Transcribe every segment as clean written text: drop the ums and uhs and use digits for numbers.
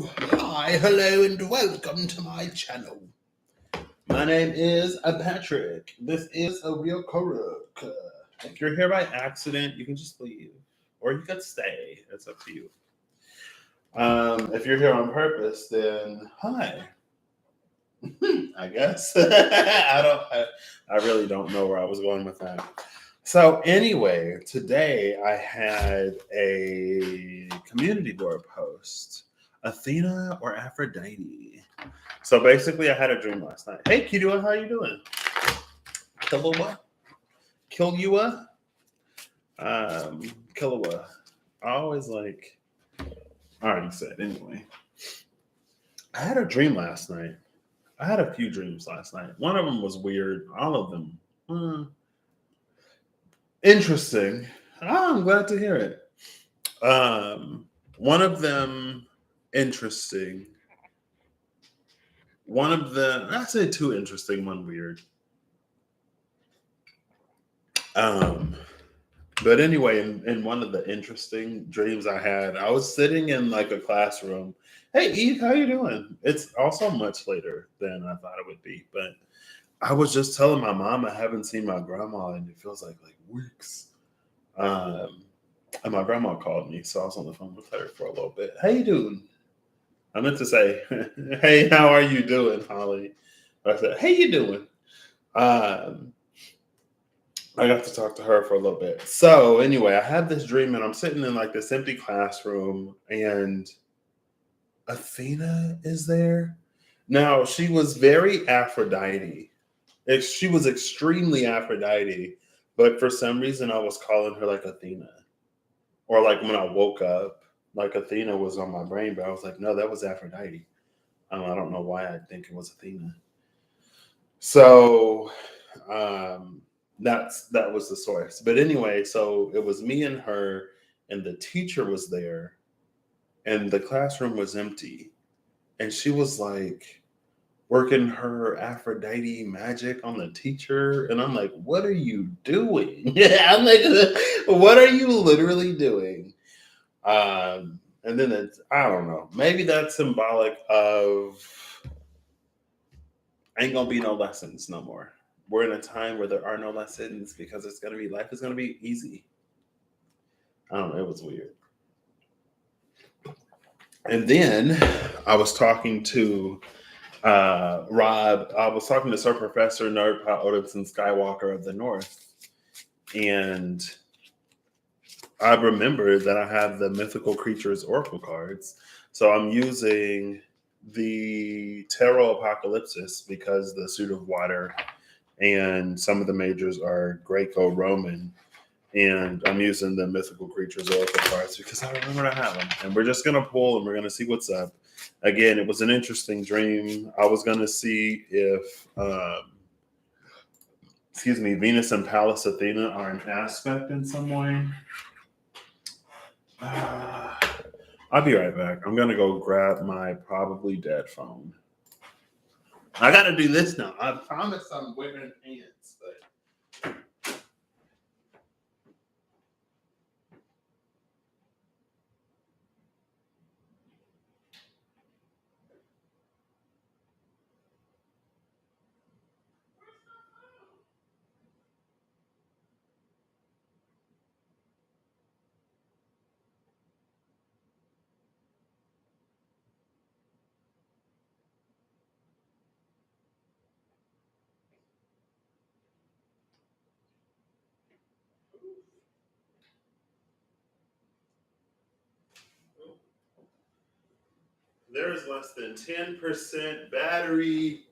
Hi, hello, and welcome to my channel. My name is Patrick. This is a real Korok. If you're here by accident, you can just leave, or you could stay. It's up to you. If you're here on purpose, then hi. I guess I really don't know where I was going with that. So anyway, today I had a community board post. Athena or Aphrodite. So basically I had a dream last night. Hey Kidua, how you doing? Killua? Killua? Killua. I always like I already said anyway. I had a dream last night. I had a few dreams last night. One of them was weird. All of them interesting. Oh, I'm glad to hear it. One of them interesting. One of the I say two interesting, one weird. But anyway, in one of the interesting dreams I had, I was sitting in like a classroom. Hey Eve, how you doing? It's also much later than I thought it would be, but I was just telling my mom I haven't seen my grandma and it feels like weeks. And my grandma called me, so I was on the phone with her for a little bit. How you doing? I meant to say, hey, how are you doing, Holly? But I said, hey, you doing? I got to talk to her for a little bit. So anyway, I had this dream and I'm sitting in like this empty classroom and Athena is there. Now, she was very Aphrodite. She was extremely Aphrodite, but for some reason I was calling her like Athena. Or like when I woke up, like Athena was on my brain, but I was like, no, that was Aphrodite. I don't know why I think it was Athena. So that was the source. But anyway, so it was me and her, and the teacher was there, and the classroom was empty, and she was like working her Aphrodite magic on the teacher, and I'm like, what are you doing? Yeah, I'm like, what are you literally doing? And then I don't know, maybe that's symbolic of ain't gonna be no lessons no more. We're in a time where there are no lessons because life is gonna be easy. I don't know, it was weird. And then I was talking to Rob. I was talking to Sir Professor Nerdpot Odinson Skywalker of the North, and I remembered that I have the Mythical Creatures Oracle cards. So I'm using the Tarot Apocalypsis because the Suit of Water and some of the majors are Greco-Roman. And I'm using the Mythical Creatures Oracle cards because I remember I have them. And we're just going to pull and we're going to see what's up. Again, it was an interesting dream. I was going to see if, Venus and Pallas Athena are an aspect in some way. I'll be right back. I'm going to go grab my probably dead phone. I got to do this now. I promise I'm wearing pants, but. There's less than 10% battery.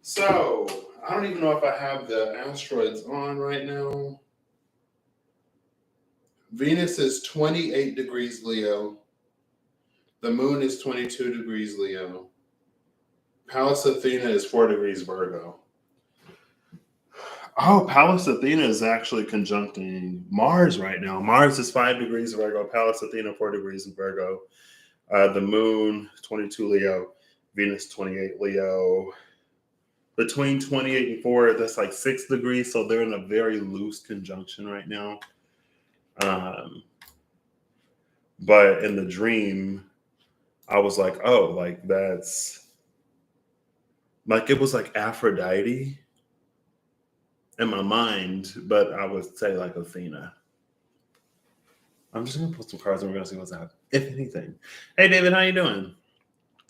So, I don't even know if I have the asteroids on right now. Venus is 28 degrees Leo. The moon is 22 degrees Leo. Pallas Athena is 4 degrees Virgo. Oh, Pallas Athena is actually conjuncting Mars right now. Mars is 5 degrees Virgo. Pallas Athena, 4 degrees in Virgo. The moon, 22 Leo. Venus, 28 Leo. Between 28 and 4, that's like 6 degrees. So they're in a very loose conjunction right now. But in the dream, I was like, oh, like that's like it was like Aphrodite in my mind, but I would say like Athena. I'm just gonna put some cards and we're gonna see what's happening. If anything. Hey David, how you doing?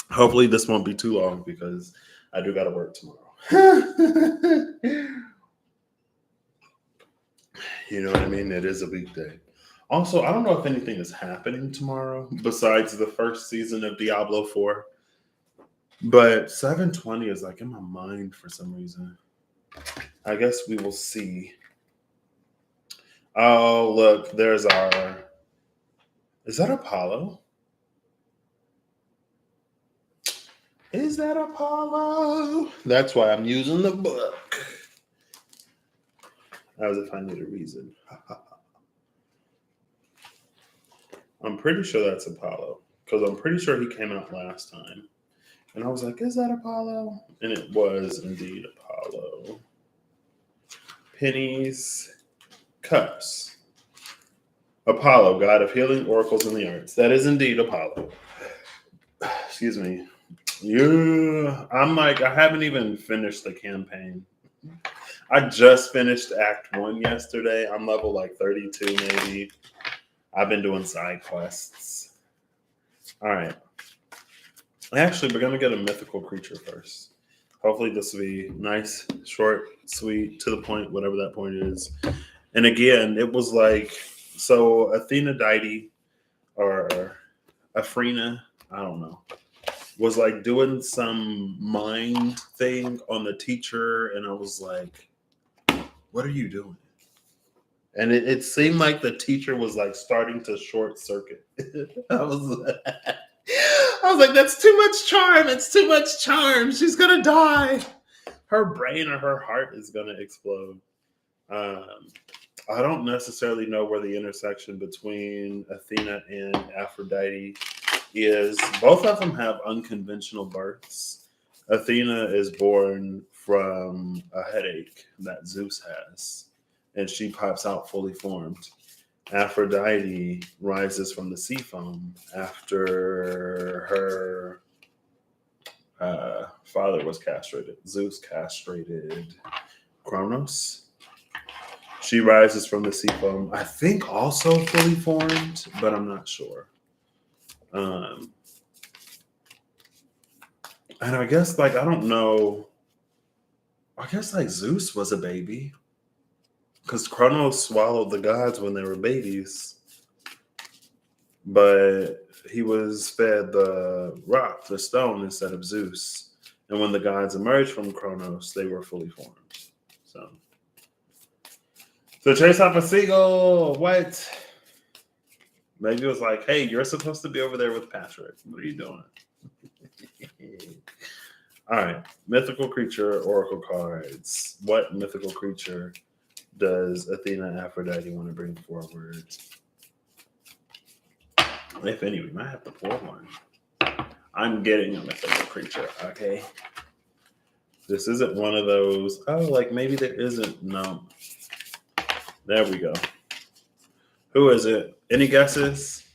Hopefully this won't be too long because I do gotta work tomorrow. You know what I mean? It is a weekday. Also, I don't know if anything is happening tomorrow besides the first season of Diablo 4. But 720 is like in my mind for some reason. I guess we will see. Oh, look, there's our. Is that Apollo? Is that Apollo? That's why I'm using the book. As if I need a reason. I'm pretty sure that's Apollo. Because I'm pretty sure he came out last time. And I was like, is that Apollo? And it was indeed Apollo. Pennies, cups. Apollo, god of healing, oracles, and the arts. That is indeed Apollo. Excuse me. Yeah, I'm like, I haven't even finished the campaign. I just finished Act 1 yesterday. I'm level like 32 maybe. I've been doing side quests. All right. Actually, we're going to get a mythical creature first. Hopefully this will be nice, short, sweet, to the point, whatever that point is. And again, it was like, so Aphrodite or Afrena, I don't know, was like doing some mind thing on the teacher. And I was like, what are you doing? And it seemed like the teacher was like starting to short circuit. I was like, that's too much charm. It's too much charm. She's going to die. Her brain or her heart is going to explode. I don't necessarily know where the intersection between Athena and Aphrodite is. Both of them have unconventional births. Athena is born from a headache that Zeus has, and she pops out fully formed. Aphrodite rises from the sea foam after her father was castrated. Zeus castrated Kronos. She rises from the sea foam, I think also fully formed, but I'm not sure. And I guess, like, I don't know. I guess, like, Zeus was a baby. Because Kronos swallowed the gods when they were babies. But he was fed the rock, the stone, instead of Zeus. And when the gods emerged from Kronos, they were fully formed. So chase off a seagull. What? Maybe it was like, hey, you're supposed to be over there with Patrick. What are you doing? All right. Mythical creature, oracle cards. What mythical creature does Athena and Aphrodite want to bring forward? If any, we might have to pull one. I'm getting a mythical creature, okay? This isn't one of those, oh, like maybe there isn't. No. There we go. Who is it? Any guesses?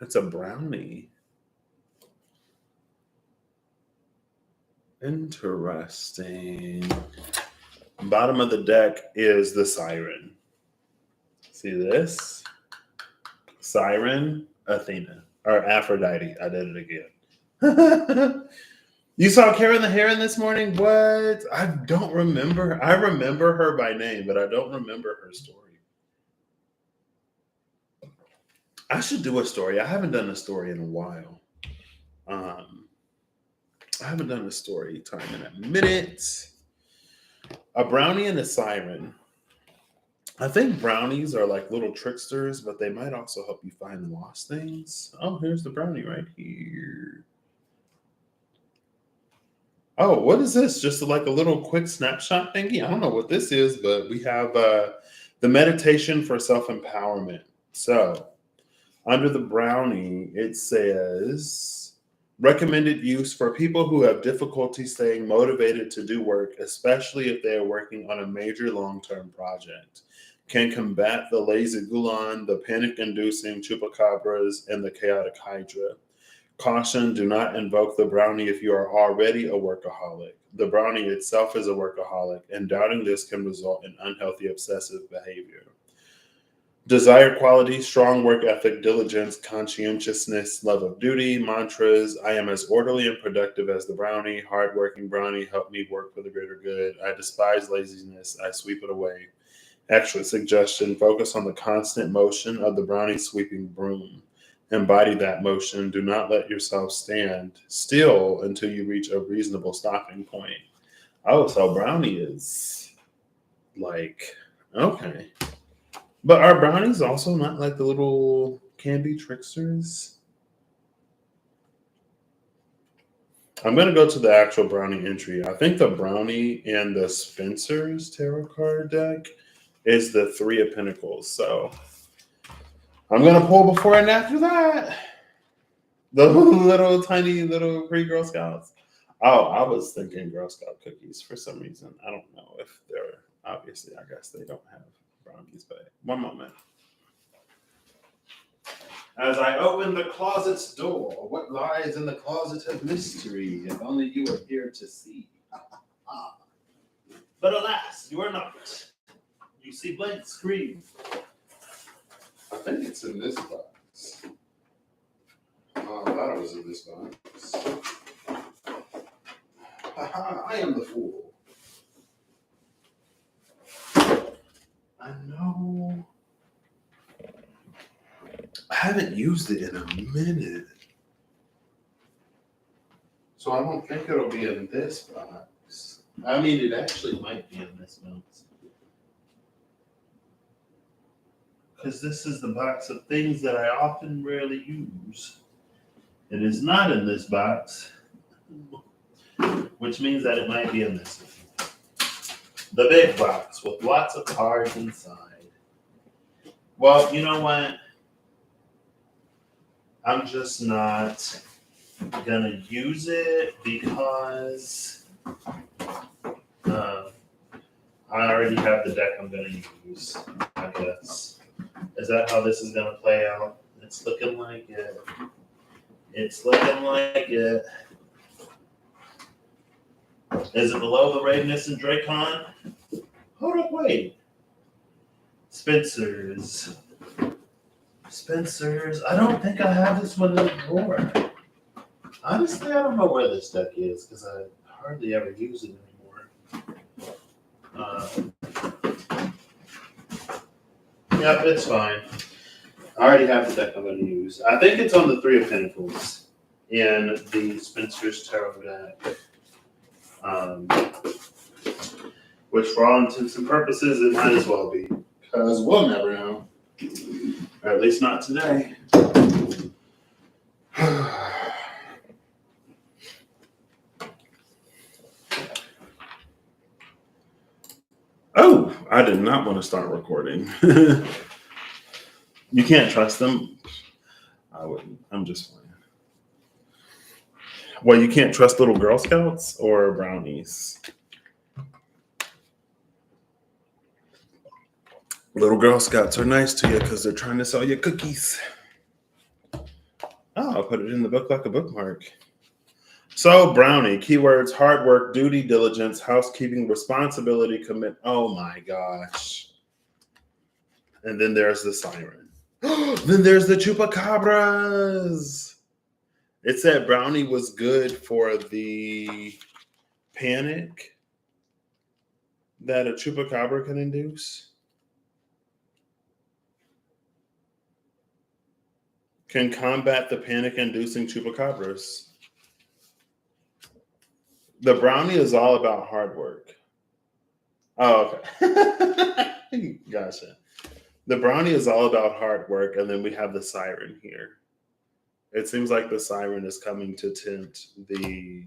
It's a brownie. Interesting. Bottom of the deck is the siren. See this? Siren, Athena. Or Aphrodite. I did it again. You saw Karen the Heron this morning? What? I don't remember. I remember her by name, but I don't remember her story. I should do a story. I haven't done a story in a while. I haven't done a story time in a minute. A brownie and a siren. I think brownies are like little tricksters, but they might also help you find lost things. Oh, here's the brownie right here. Oh, what is this? Just like a little quick snapshot thingy? I don't know what this is, but we have the meditation for self-empowerment. So under the brownie, it says recommended use for people who have difficulty staying motivated to do work, especially if they are working on a major long-term project. can combat the lazy gulon, the panic-inducing chupacabras, and the chaotic hydra. Caution, do not invoke the brownie if you are already a workaholic. The brownie itself is a workaholic, and doubting this can result in unhealthy obsessive behavior. Desired qualities: strong work ethic, diligence, conscientiousness, love of duty. Mantras: I am as orderly and productive as the brownie. Hardworking brownie, help me work for the greater good. I despise laziness, I sweep it away. Extra suggestion: focus on the constant motion of the brownie sweeping broom. Embody that motion. Do not let yourself stand still until you reach a reasonable stopping point. Oh, so brownie is like, okay. But are brownies also not like the little candy tricksters? I'm going to go to the actual brownie entry. I think the brownie and the Spencer's tarot card deck is the Three of Pentacles. So I'm going to pull before and after that. The little tiny little free Girl Scouts. Oh, I was thinking Girl Scout cookies for some reason. I don't know if they're, obviously, I guess they don't have brownies, but one moment. As I open the closet's door, what lies in the closet of mystery? If only you were here to see. But alas, you are not. You see blank screen. I think it's in this box. Oh, I thought it was in this box. I am the fool. I know. I haven't used it in a minute. So I don't think it'll be in this box. I mean, it actually might be in this box. Because this is the box of things that I often rarely use. It is not in this box, which means that it might be in this one. The big box with lots of cards inside. Well, you know what? I'm just not gonna use it because I already have the deck I'm gonna use, I guess. Is that how this is gonna play out? It's looking like it. It's looking like it. Is it below the Ravenous and Dracon? Hold up, wait. Spencer's. I don't think I have this one in the drawer. Honestly, I don't know where this deck is because I hardly ever use it anymore. Yep, it's fine. I already have the deck I'm going to use. I think it's on the Three of Pentacles in the Spencer's Tarot deck. Which, for all intents and purposes, it might as well be. Because we'll never know. Or at least not today. Oh, I did not want to start recording. You can't trust them. I wouldn't. I'm just playing. Well, you can't trust little Girl Scouts or brownies. Little Girl Scouts are nice to you because they're trying to sell you cookies. Oh, I'll put it in the book like a bookmark. So, brownie, keywords: hard work, duty, diligence, housekeeping, responsibility, commit. Oh my gosh. And then there's the siren. Then there's the chupacabras. It said brownie was good for the panic that a chupacabra can induce. Can combat the panic-inducing chupacabras. The brownie is all about hard work. Oh, okay. Gotcha. The brownie is all about hard work, and then we have the siren here. It seems like the siren is coming to tempt the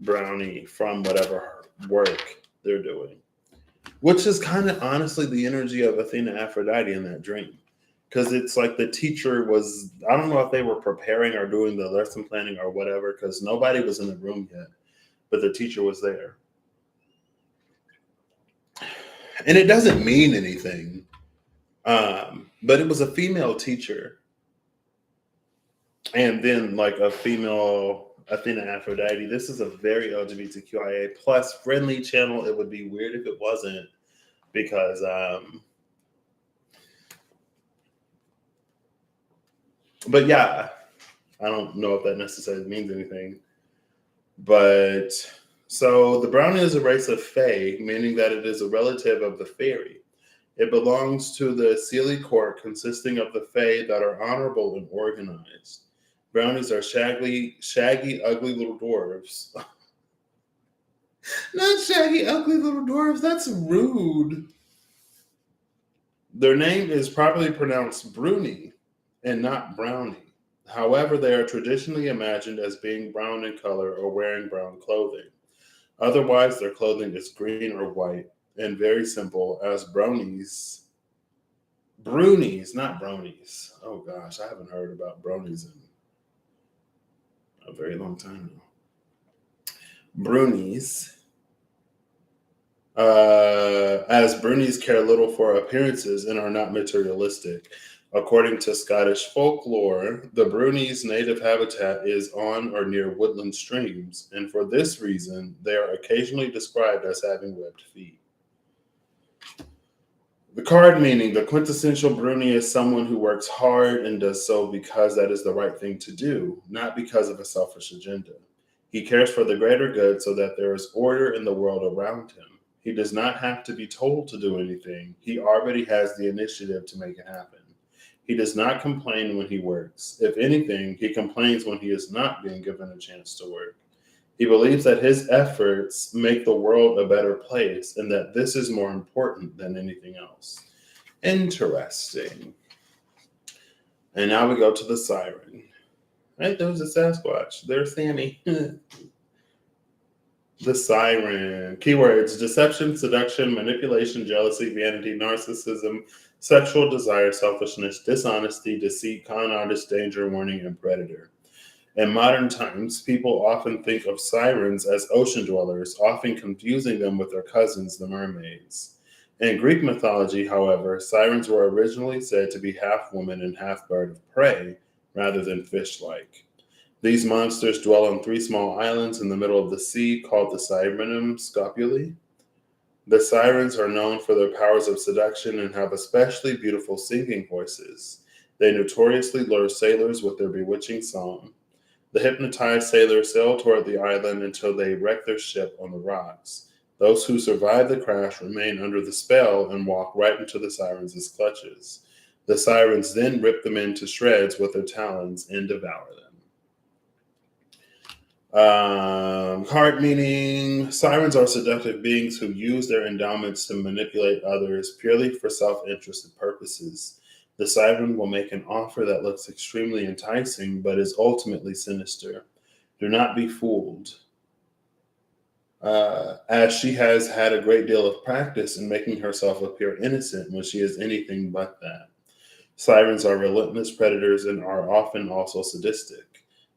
brownie from whatever work they're doing, which is kind of honestly the energy of Athena Aphrodite in that dream. Because it's like the teacher was, I don't know if they were preparing or doing the lesson planning or whatever, because nobody was in the room yet, but the teacher was there. And it doesn't mean anything. But it was a female teacher, and then like a female Athena Aphrodite. This is a very LGBTQIA plus friendly channel. It would be weird if it wasn't, because but yeah, I don't know if that necessarily means anything. But so the brownie is a race of fae, meaning that it is a relative of the fairy. It belongs to the Seelie court, consisting of the fae that are honorable and organized. Brownies are shaggy, ugly little dwarves. Not shaggy, ugly little dwarves. That's rude. Their name is properly pronounced Bruni and not Brownie. However, they are traditionally imagined as being brown in color or wearing brown clothing. Otherwise, their clothing is green or white and very simple, as bronies. Brunies, not bronies. Oh gosh, I haven't heard about bronies in a very long time now. Brunies. As brunies care little for appearances and are not materialistic. According to Scottish folklore, the brunies' native habitat is on or near woodland streams, and for this reason, they are occasionally described as having webbed feet. The card meaning: the quintessential bruni is someone who works hard and does so because that is the right thing to do, not because of a selfish agenda. He cares for the greater good so that there is order in the world around him. He does not have to be told to do anything. He already has the initiative to make it happen. He does not complain when he works. If anything, he complains when he is not being given a chance to work. He believes that his efforts make the world a better place and that this is more important than anything else. Interesting. And now we go to the siren. Right, there's a Sasquatch. There's Sammy. The siren. Keywords: deception, seduction, manipulation, jealousy, vanity, narcissism, sexual desire, selfishness, dishonesty, deceit, con artist, danger, warning, and predator. In modern times, people often think of sirens as ocean dwellers, often confusing them with their cousins, the mermaids. In Greek mythology, however, sirens were originally said to be half woman and half bird of prey, rather than fish-like. These monsters dwell on 3 small islands in the middle of the sea called the Sirenum Scopuli. The sirens are known for their powers of seduction and have especially beautiful singing voices. They notoriously lure sailors with their bewitching song. The hypnotized sailors sail toward the island until they wreck their ship on the rocks. Those who survive the crash remain under the spell and walk right into the sirens' clutches. The sirens then rip them into shreds with their talons and devour them. Card meaning: sirens are seductive beings who use their endowments to manipulate others purely for self-interested purposes. The siren will make an offer that looks extremely enticing but is ultimately sinister. Do not be fooled, as she has had a great deal of practice in making herself appear innocent when she is anything but that. Sirens are relentless predators and are often also sadistic.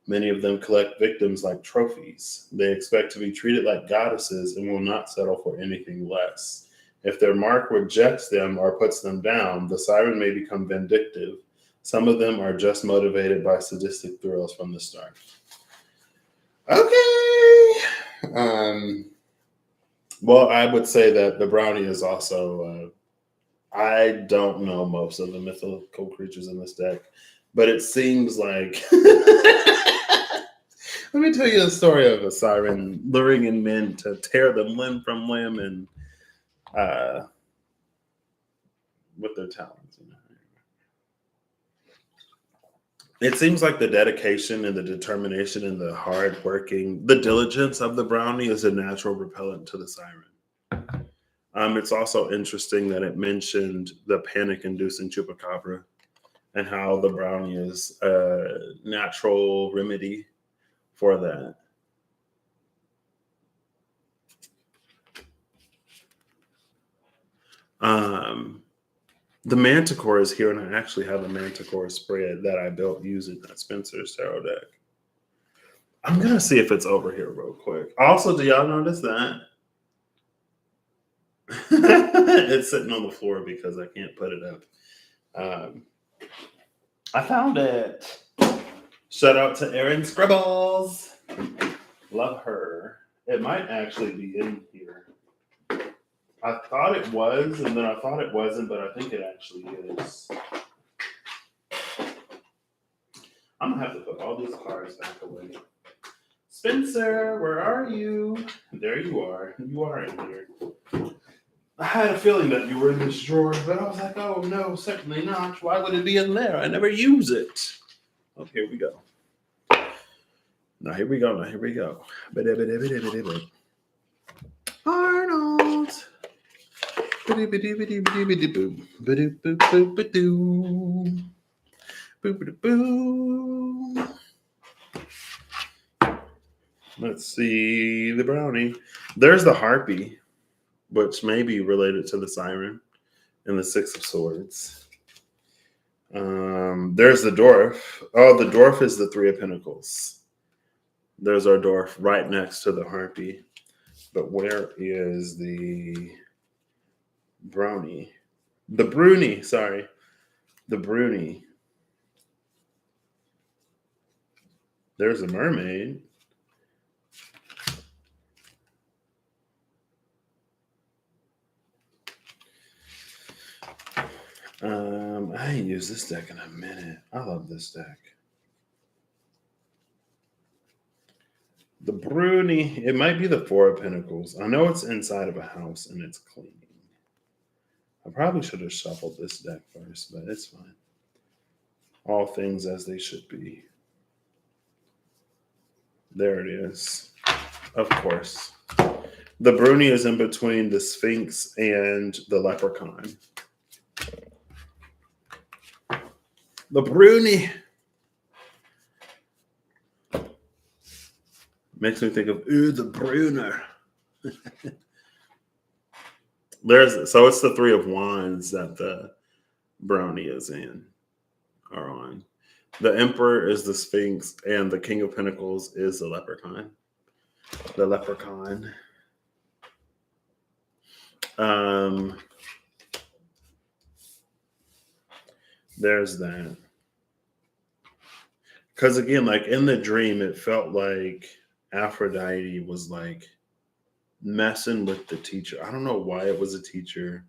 Many of them collect victims like trophies. They expect to be treated like goddesses and will not settle for anything less. If their mark rejects them or puts them down, the siren may become vindictive. Some of them are just motivated by sadistic thrills from the start. Okay. Well, I would say that the brownie is also, I don't know most of the mythical creatures in this deck, but it seems like, let me tell you a story of a siren luring in men to tear them limb from limb and with their talons. You know? It seems like the dedication and the determination and the hard working, the diligence of the brownie is a natural repellent to the siren. It's also interesting that it mentioned the panic-inducing chupacabra and how the brownie is a natural remedy for that. The Manticore is here, and I actually have a Manticore spread that I built using that Spencer's tarot deck. I'm going to see if it's over here real quick. Also, do y'all notice that? It's sitting on the floor because I can't put it up Um, I found it. Shout out to Erin Scribbles. Love her. It might actually be in here. I thought it was, and then I thought it wasn't, but I think it actually is. I'm gonna have to put all these cards back away. Spencer, where are you? There you are. You are in here. I had a feeling that you were in this drawer, but I was like, oh no, certainly not. Why would it be in there? I never use it. Oh, here we go. Now here we go. Arnold. Let's see the brownie. There's the harpy, which may be related to the siren and the Six of Swords. There's the dwarf. Oh, the dwarf is the Three of Pentacles. There's our dwarf right next to the harpy. But where is the brownie? The bruni, sorry. The bruni. There's a mermaid. I ain't used this deck in a minute. I love this deck. The Bruni, it might be the Four of Pentacles. I know it's inside of a house and it's cleaning. I probably should have shuffled this deck first, but it's fine. All things as they should be. There it is. Of course. The Bruni is in between the Sphinx and the Leprechaun. The Bruni makes me think of the Bruner. So it's the Three of Wands that the brownie is on. The Emperor is the Sphinx, and the King of Pentacles is the Leprechaun. The Leprechaun. There's that. Because again, like in the dream, it felt like Aphrodite was like messing with the teacher. I don't know why it was a teacher,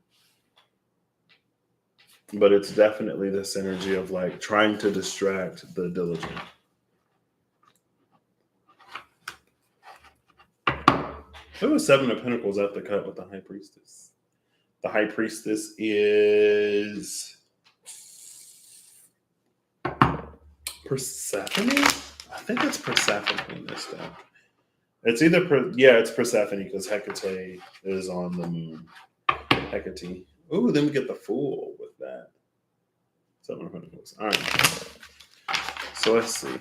but it's definitely this energy of like trying to distract the diligent. Who was Seven of Pentacles at the cut with the High Priestess? The High Priestess is Persephone? I think it's Persephone in this deck. It's either, it's Persephone because Hecate is on the moon. Hecate. Ooh, then we get the Fool with that. Seven of Pentacles. All right. So let's see.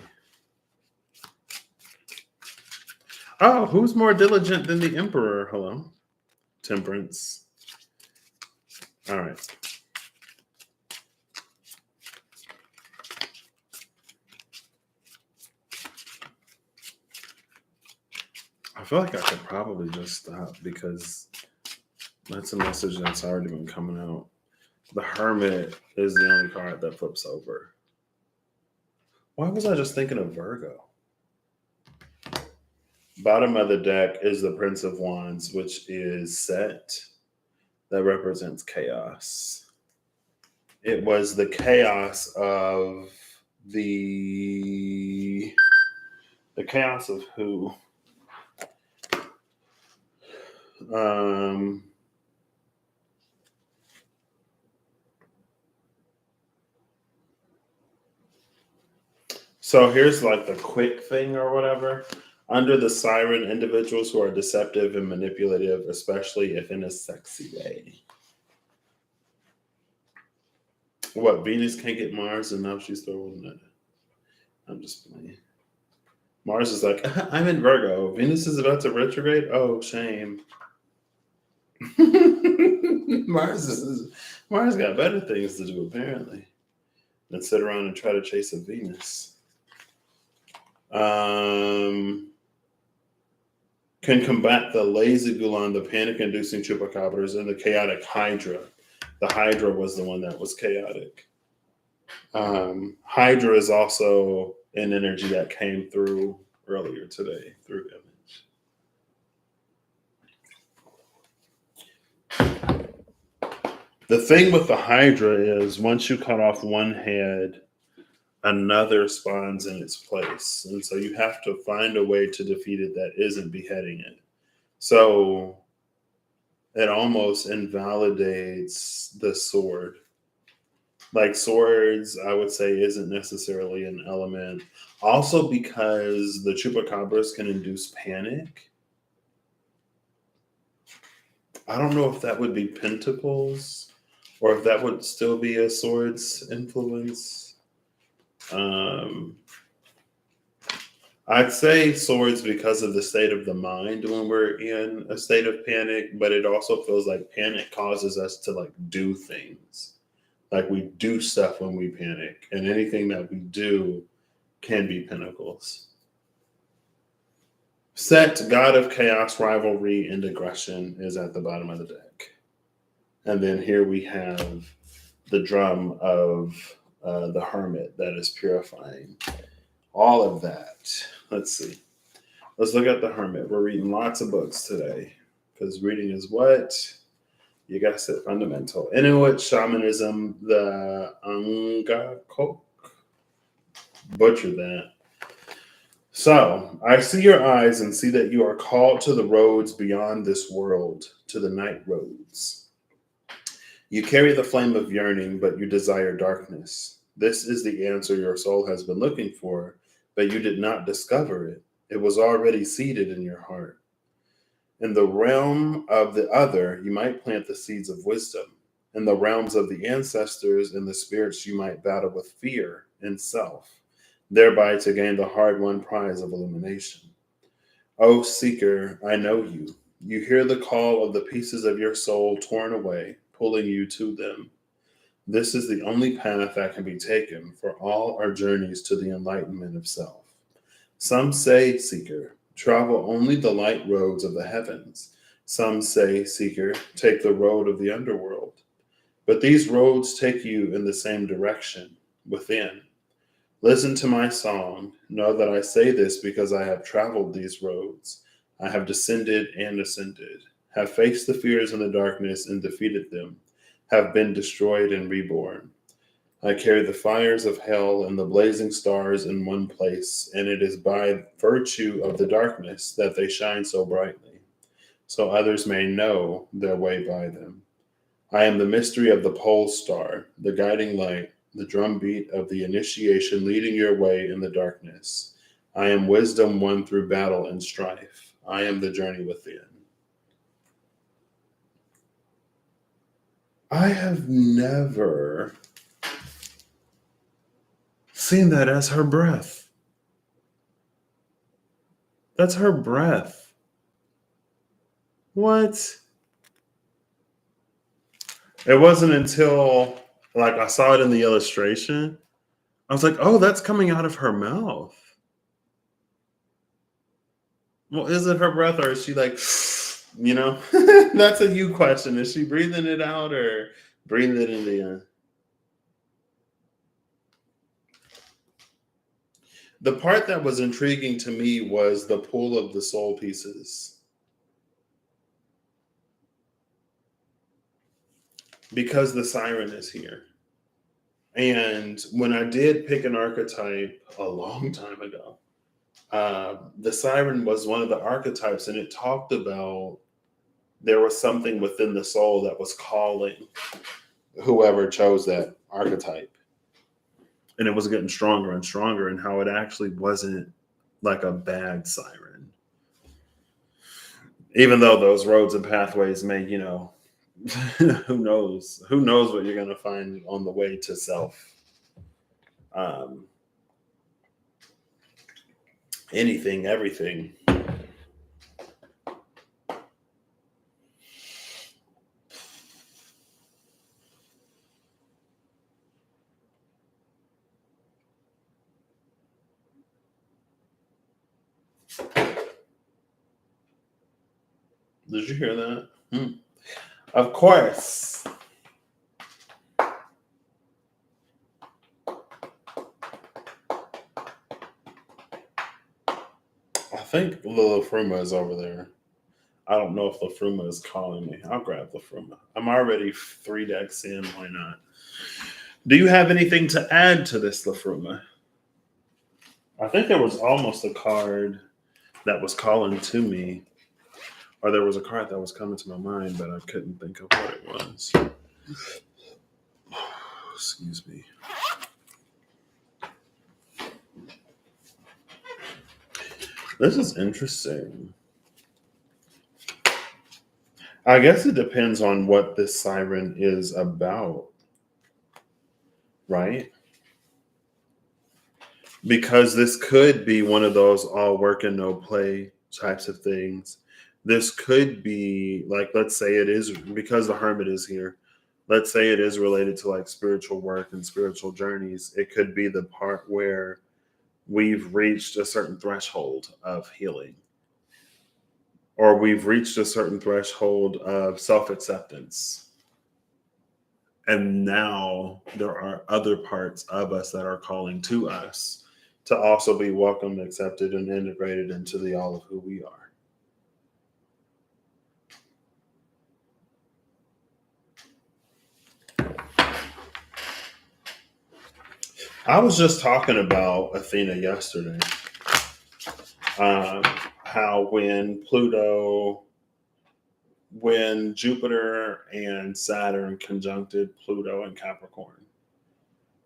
Oh, who's more diligent than the Emperor? Hello. Temperance. All right. I feel like I could probably just stop because that's a message that's already been coming out. The Hermit is the only card that flips over. Why was I just thinking of Virgo? Bottom of the deck is the Prince of Wands, which is Set. That represents chaos. It was the chaos of the chaos of who? So here's like the quick thing or whatever. Under the siren, individuals who are deceptive and manipulative, especially if in a sexy way. What, Venus can't get Mars and now she's throwing it? I'm just playing. Mars is like, I'm in Virgo. Venus is about to retrograde? Oh, shame. Mars got better things to do, apparently, than sit around and try to chase a Venus. Can combat the lazy Gulan, the panic-inducing chupacabras, and the chaotic Hydra. The Hydra was the one that was chaotic. Hydra is also an energy that came through earlier today through image. The thing with the Hydra is once you cut off one head, another spawns in its place. And so you have to find a way to defeat it that isn't beheading it. So it almost invalidates the sword. Like swords, I would say, isn't necessarily an element. Also, because the chupacabras can induce panic. I don't know if that would be pentacles or if that would still be a sword's influence. I'd say swords because of the state of the mind when we're in a state of panic, but it also feels like panic causes us to like do things. Like we do stuff when we panic, and anything that we do can be pentacles. Set, God of chaos, rivalry, and aggression is at the bottom of the deck. And then here we have the drum of the hermit that is purifying. All of that. Let's see. Let's look at the hermit. We're reading lots of books today because reading is what? You got to sit fundamental. Inuit shamanism, the Angakok. Butcher that. So, I see your eyes and see that you are called to the roads beyond this world, to the night roads. You carry the flame of yearning, but you desire darkness. This is the answer your soul has been looking for, but you did not discover it. It was already seated in your heart. In the realm of the other, you might plant the seeds of wisdom. In the realms of the ancestors and the spirits, you might battle with fear and self, thereby to gain the hard-won prize of illumination. O seeker, I know you. You hear the call of the pieces of your soul torn away, pulling you to them. This is the only path that can be taken for all our journeys to the enlightenment of self. Some say, seeker, travel only the light roads of the heavens. Some say, seeker, take the road of the underworld. But these roads take you in the same direction, within. Listen to my song. Know that I say this because I have traveled these roads. I have descended and ascended, have faced the fears in the darkness and defeated them, have been destroyed and reborn. I carry the fires of hell and the blazing stars in one place, and it is by virtue of the darkness that they shine so brightly, so others may know their way by them. I am the mystery of the pole star, the guiding light, the drumbeat of the initiation leading your way in the darkness. I am wisdom won through battle and strife. I am the journey within. I have never seen that as her breath. That's her breath. What? It wasn't until like I saw it in the illustration. I was like, oh, that's coming out of her mouth. Well, is it her breath or is she like, that's a you question. Is she breathing it out or breathing it in the air? The part that was intriguing to me was the pull of the soul pieces. Because the siren is here. And when I did pick an archetype a long time ago, the siren was one of the archetypes, and it talked about there was something within the soul that was calling whoever chose that archetype. And it was getting stronger and stronger, and how it actually wasn't like a bad siren. Even though those roads and pathways may, who knows? Who knows what you're going to find on the way to self? Anything, everything. Did you hear that? Of course. I think Lafruma is over there. I don't know if Lafruma is calling me. I'll grab Lafruma. I'm already 3 decks in. Why not? Do you have anything to add to this, Lafruma? I think there was almost a card that was calling to me, or there was a card that was coming to my mind, but I couldn't think of what it was. Excuse me. This is interesting. I guess it depends on what this siren is about, right? Because this could be one of those all work and no play types of things. This could be like, let's say it is because the hermit is here. Let's say it is related to like spiritual work and spiritual journeys. It could be the part where we've reached a certain threshold of healing, or we've reached a certain threshold of self acceptance. And now there are other parts of us that are calling to us to also be welcomed, accepted, and integrated into the all of who we are. I was just talking about Athena yesterday. How when Jupiter and Saturn conjuncted Pluto and Capricorn,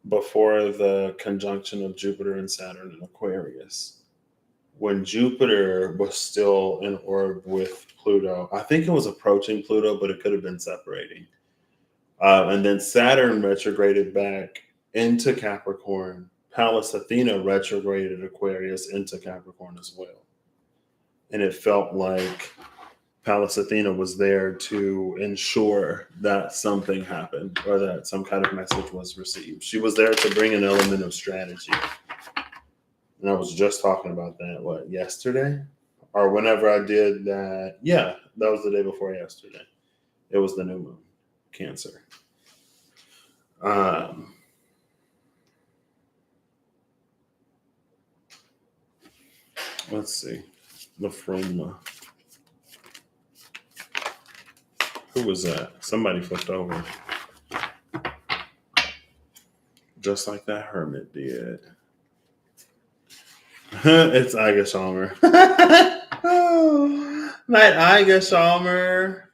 before the conjunction of Jupiter and Saturn in Aquarius, when Jupiter was still in orb with Pluto, I think it was approaching Pluto, but it could have been separating. And then Saturn retrograded back into Capricorn. Pallas Athena retrograded Aquarius into Capricorn as well. And it felt like Pallas Athena was there to ensure that something happened or that some kind of message was received. She was there to bring an element of strategy. And I was just talking about that, yesterday? Or whenever I did that. Yeah, that was the day before yesterday. It was the new moon, Cancer. Let's see. Lafruma. Who was that? Somebody flipped over. Just like that hermit did. It's Iga Shalmer. Oh, not Iga Shalmer.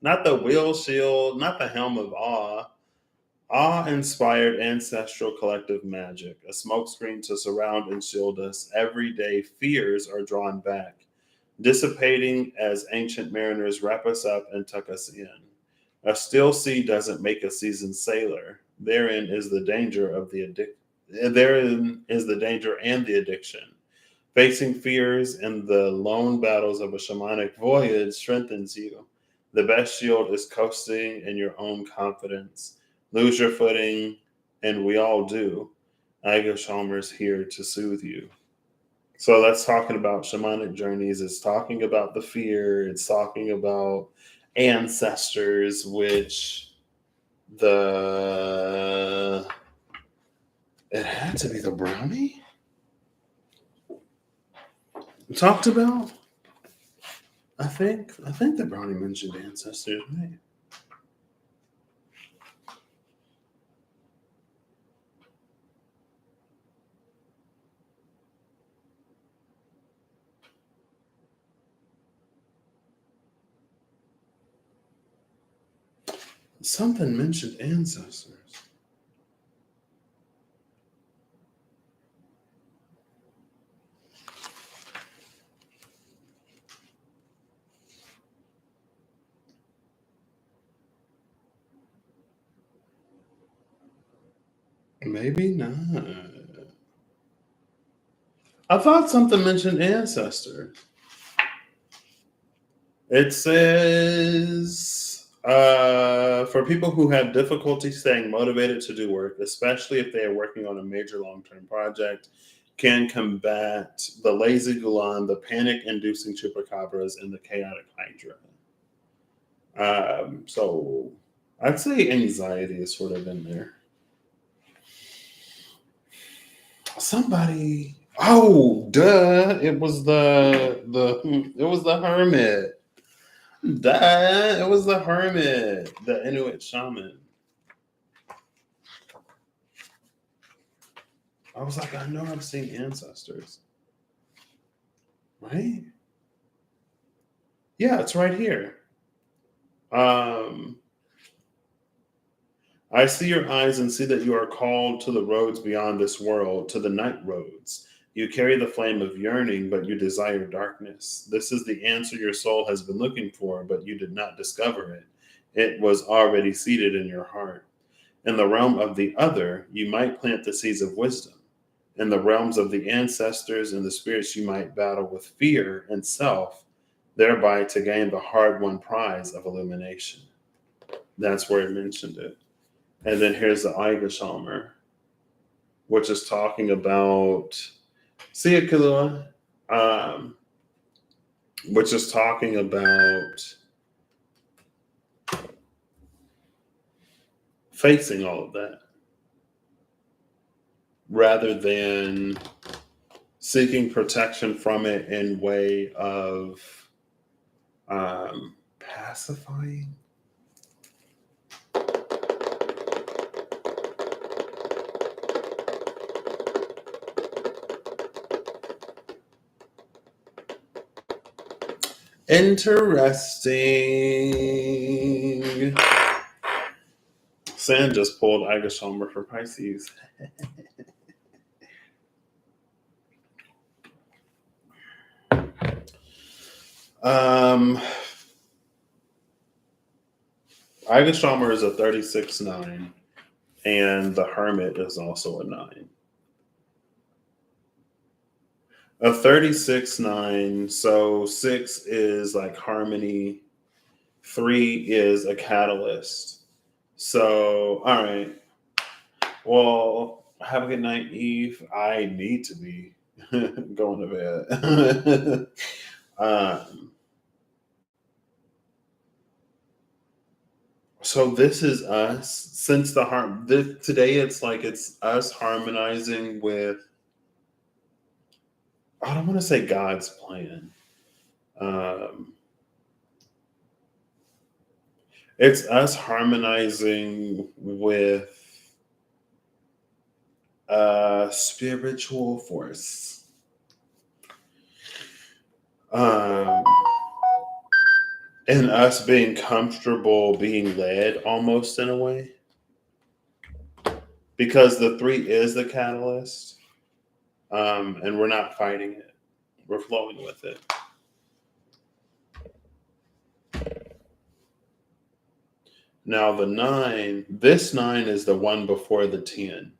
Not the wheel shield. Not the helm of awe. Awe-inspired ancestral collective magic. A smokescreen to surround and shield us. Everyday fears are drawn back, dissipating as ancient mariners wrap us up and tuck us in. A still sea doesn't make a seasoned sailor. Therein is the danger and the addiction. Facing fears and the lone battles of a shamanic voyage strengthens you. The best shield is coasting in your own confidence. Lose your footing, and we all do. Iga Shalmer's here to soothe you. So that's talking about shamanic journeys. It's talking about the fear. It's talking about ancestors, which it had to be the brownie talked about. I think the brownie mentioned ancestors, right? Something mentioned ancestors. Maybe not. I thought something mentioned ancestors. It says for people who have difficulty staying motivated to do work, especially if they are working on a major long-term project, can combat the lazy Gulan, the panic-inducing chupacabras, and the chaotic hydra. So I'd say anxiety is sort of in there. Oh, duh! It was it was the hermit. Duh! It was the hermit, the Inuit shaman. I was like, I know I've seen ancestors, right? Yeah, it's right here. Um, I see your eyes and see that you are called to the roads beyond this world, to the night roads. You carry the flame of yearning, but you desire darkness. This is the answer your soul has been looking for, but you did not discover it. It was already seated in your heart. In the realm of the other, you might plant the seeds of wisdom. In the realms of the ancestors and the spirits, you might battle with fear and self, thereby to gain the hard won prize of illumination. That's where it mentioned it. And then here's the Aigashalmer, which is talking about see it, Kalua, um, which is talking about facing all of that rather than seeking protection from it in way of pacifying. Interesting. Sam just pulled Aigashalmer for Pisces. um, Aigashalmer is a 36-9, and the Hermit is also a 9. A 36-9, so 6 is like harmony, 3 is a catalyst. So, all right. Well, have a good night, Eve. I need to be going to bed. um, so this is us. Since today, it's like it's us harmonizing with. I don't want to say God's plan. Um, it's us harmonizing with a spiritual force. Um, and us being comfortable being led almost in a way. Because the 3 is the catalyst. And we're not fighting it. We're flowing with it. Now this 9 is the one before the 10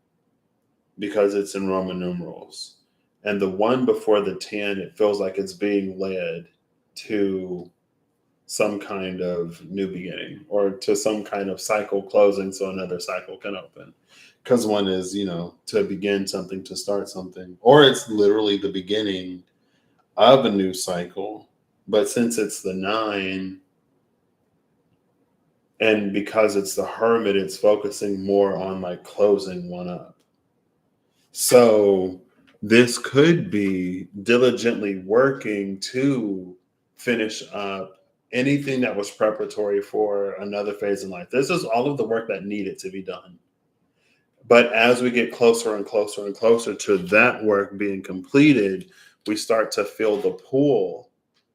because it's in Roman numerals. And the one before the 10, it feels like it's being led to some kind of new beginning or to some kind of cycle closing so another cycle can open. Because one is, to begin something, to start something, or it's literally the beginning of a new cycle. But since it's the 9, and because it's the Hermit, it's focusing more on like closing one up. So this could be diligently working to finish up anything that was preparatory for another phase in life. This is all of the work that needed to be done. But as we get closer and closer and closer to that work being completed, we start to feel the pull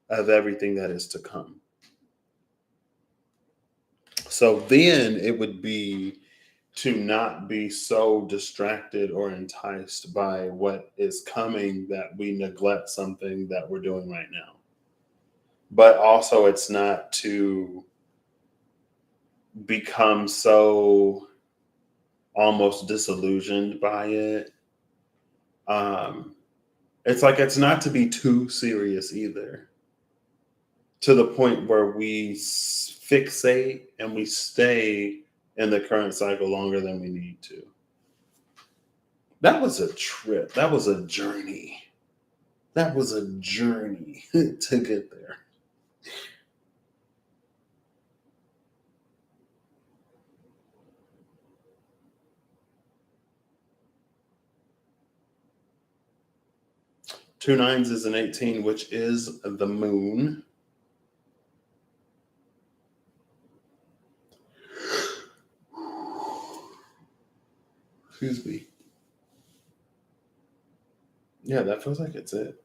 of everything that is to come. So then it would be to not be so distracted or enticed by what is coming that we neglect something that we're doing right now. But also, it's not to become so almost disillusioned by it. It's like it's not to be too serious either, to the point where we fixate and we stay in the current cycle longer than we need to. That was a trip. That was a journey. That was a journey to get there. Two nines is an 18, which is the moon. Excuse me. Yeah, that feels like it's it.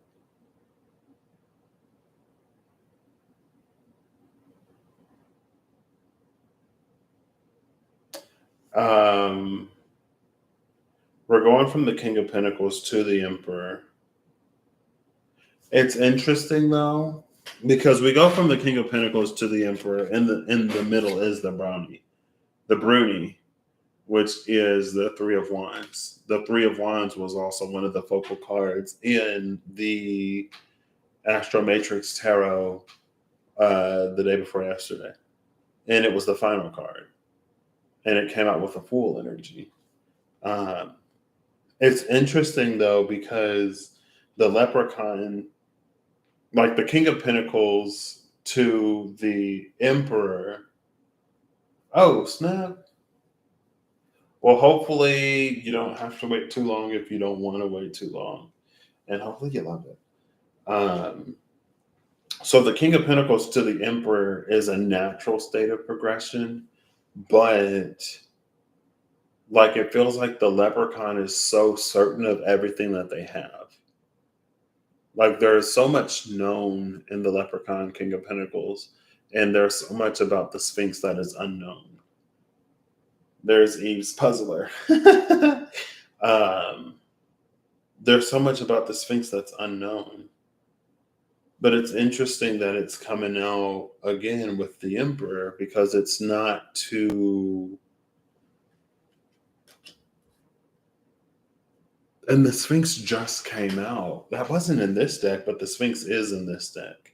Um, we're going from the King of Pentacles to the Emperor. It's interesting though, because we go from the King of Pentacles to the Emperor, and in the middle is the Bruni, which is the Three of Wands. The Three of Wands was also one of the focal cards in the Astro Matrix Tarot the day before yesterday, and it was the final card, and it came out with a Fool energy. Um, it's interesting though because the Leprechaun, like the King of Pentacles to the Emperor. Oh snap! Well, hopefully you don't have to wait too long if you don't want to wait too long, and hopefully you love it. So the King of Pentacles to the Emperor is a natural state of progression, but like it feels like the Leprechaun is so certain of everything that they have. Like there's so much known in the Leprechaun King of Pentacles, and there's so much about the Sphinx that is unknown. There's Eve's puzzler. um, there's so much about the Sphinx that's unknown. But it's interesting that it's coming out again with the Emperor because it's not too. And the Sphinx just came out. That wasn't in this deck, but the Sphinx is in this deck.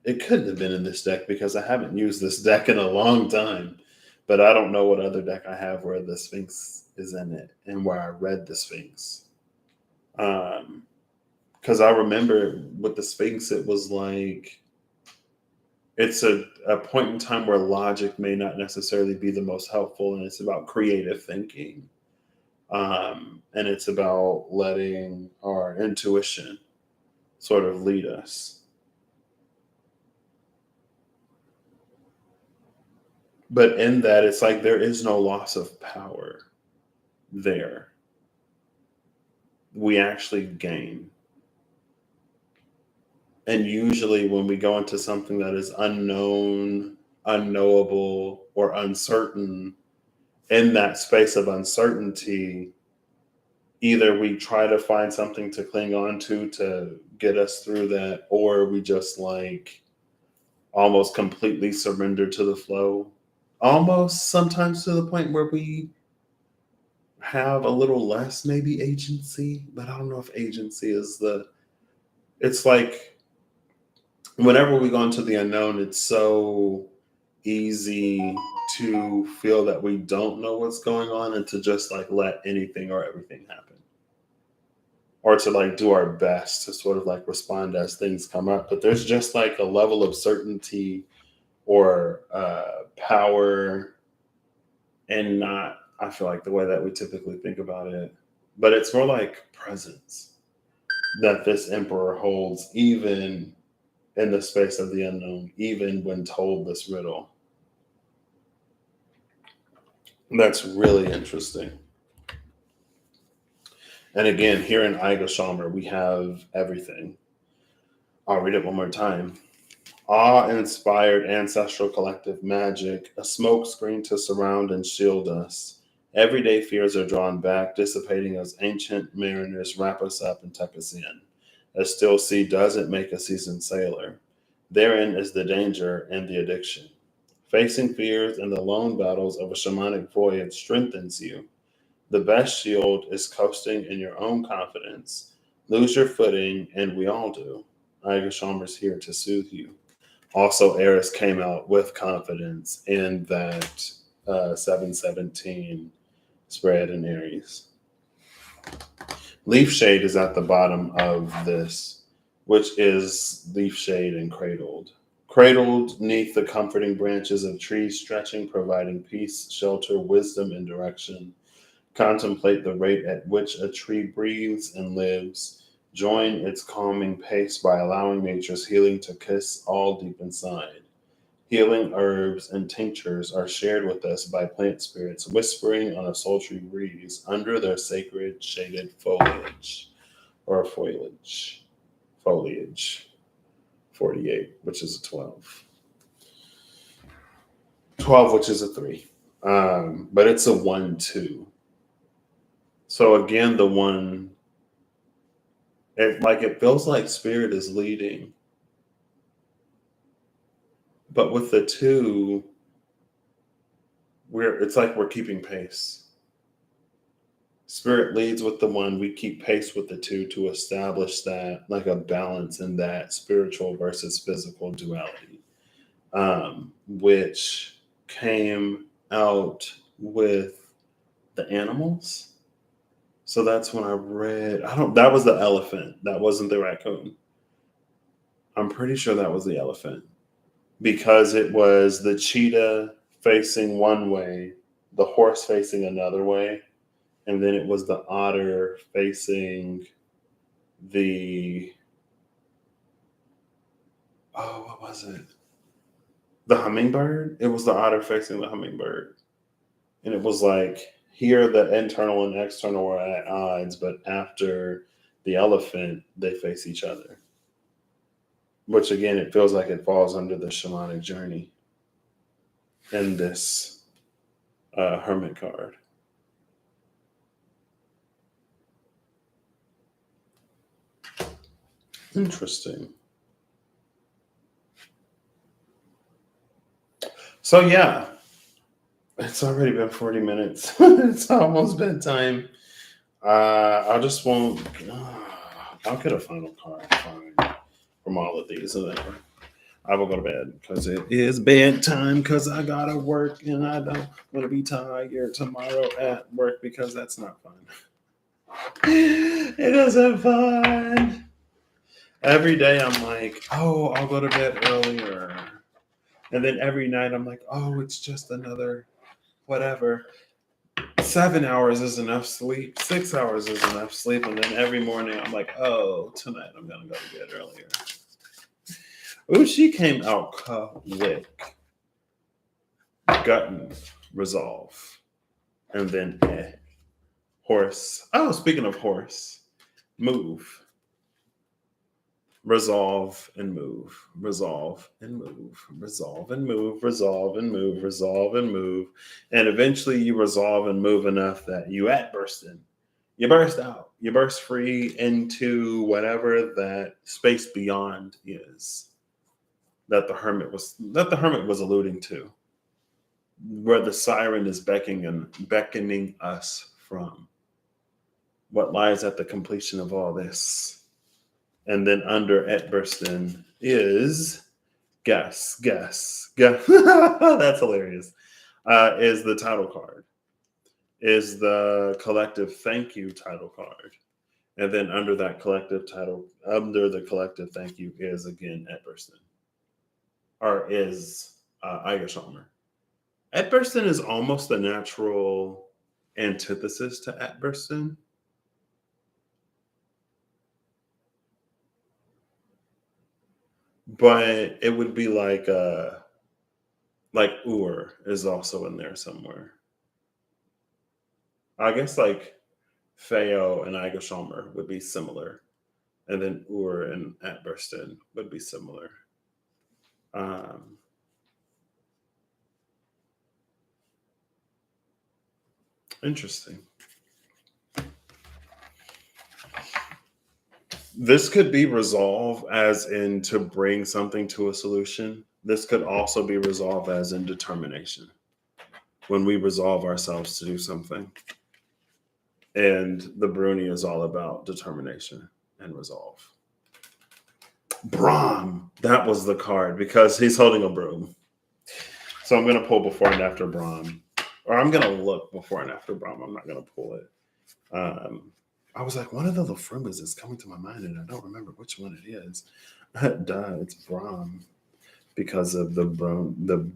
It couldn't have been in this deck because I haven't used this deck in a long time. But I don't know what other deck I have where the Sphinx is in it and where I read the Sphinx. Because I remember with the Sphinx, it was like it's a point in time where logic may not necessarily be the most helpful, and it's about creative thinking. And it's about letting our intuition sort of lead us. But in that, it's like there is no loss of power there. We actually gain. And usually when we go into something that is unknown, unknowable, or uncertain, in that space of uncertainty, either we try to find something to cling on to get us through that, or we just like almost completely surrender to the flow. Almost sometimes to the point where we have a little less maybe agency, but I don't know if agency is it's like whenever we go into the unknown, it's so easy to feel that we don't know what's going on and to just like let anything or everything happen. Or to like do our best to sort of like respond as things come up. But there's just like a level of certainty or power and not, I feel like, the way that we typically think about it. But it's more like presence that this emperor holds, even in the space of the unknown, even when told this riddle. That's really interesting. And again, here in Igelschalmer, we have everything. I'll read it one more time. Awe-inspired ancestral collective magic, a smoke screen to surround and shield us. Everyday fears are drawn back, dissipating as ancient mariners wrap us up and tuck us in. A still sea doesn't make a seasoned sailor. Therein is the danger and the addiction. Facing fears and the lone battles of a shamanic voyage strengthens you. The best shield is coasting in your own confidence. Lose your footing, and we all do. Igelschalmer's here to soothe you. Also, Eris came out with confidence in that 717 spread in Aries. Leaf shade is at the bottom of this, which is leaf shade and cradled. Cradled neath the comforting branches of trees stretching, providing peace, shelter, wisdom, and direction. Contemplate the rate at which a tree breathes and lives. Join its calming pace by allowing nature's healing to kiss all deep inside. Healing herbs and tinctures are shared with us by plant spirits, whispering on a sultry breeze under their sacred shaded foliage, or foliage. Foliage. 48, which is a 12. 12, which is a 3. But it's a 1-2. So again, the one, it feels like spirit is leading. But with the 2, it's like we're keeping pace. Spirit leads with the 1, we keep pace with the 2 to establish that, like a balance in that spiritual versus physical duality, which came out with the animals. So that's when I read, that was the elephant. That wasn't the raccoon. I'm pretty sure that was the elephant, because it was the cheetah facing one way, the horse facing another way, and then it was the otter facing what was it? The hummingbird? It was the otter facing the hummingbird. And it was like, here the internal and external were at odds, but after the elephant, they face each other. Which again, it feels like it falls under the shamanic journey in this hermit card. Interesting. So yeah, it's already been 40 minutes. It's almost bedtime. I just won't. I'll get a final card from all of these, and then I will go to bed because it is bedtime. Because I gotta work, and I don't want to be tired tomorrow at work because that's not fun. It isn't fun. Every day I'm like, oh, I'll go to bed earlier. And then every night I'm like, oh, it's just another whatever. 7 hours is enough sleep. 6 hours is enough sleep. And then every morning I'm like, oh, tonight I'm going to go to bed earlier. Ooh, she came out quick. Gutton, resolve. And then horse. Oh, speaking of horse, move. Resolve and move, resolve and move, resolve and move, resolve and move, resolve and move. And eventually you resolve and move enough that you burst in. You burst out. You burst free into whatever that space beyond is that the hermit was alluding to, where the siren is beckoning us from. What lies at the completion of all this. And then under Etburston is guess. That's hilarious. Is the title card. Is the collective thank you title card. And then under the collective thank you is again Etburston. Or is Eigershalmer. Etburston is almost a natural antithesis to Etburston. But it would be like Ur is also in there somewhere. I guess like Feo and Eigershalmer would be similar. And then Ur and Etburston would be similar. Interesting. This could be resolve as in to bring something to a solution. This could also be resolve as in determination. When we resolve ourselves to do something. And the Bruni is all about determination and resolve. Brahm. That was the card because he's holding a broom. So I'm going to pull before and after Brahm. Or I'm going to look before and after Brahm. I'm not going to pull it. I was like, one of the Lafrumbas is coming to my mind, and I don't remember which one it is. Duh, it's Brahm because of the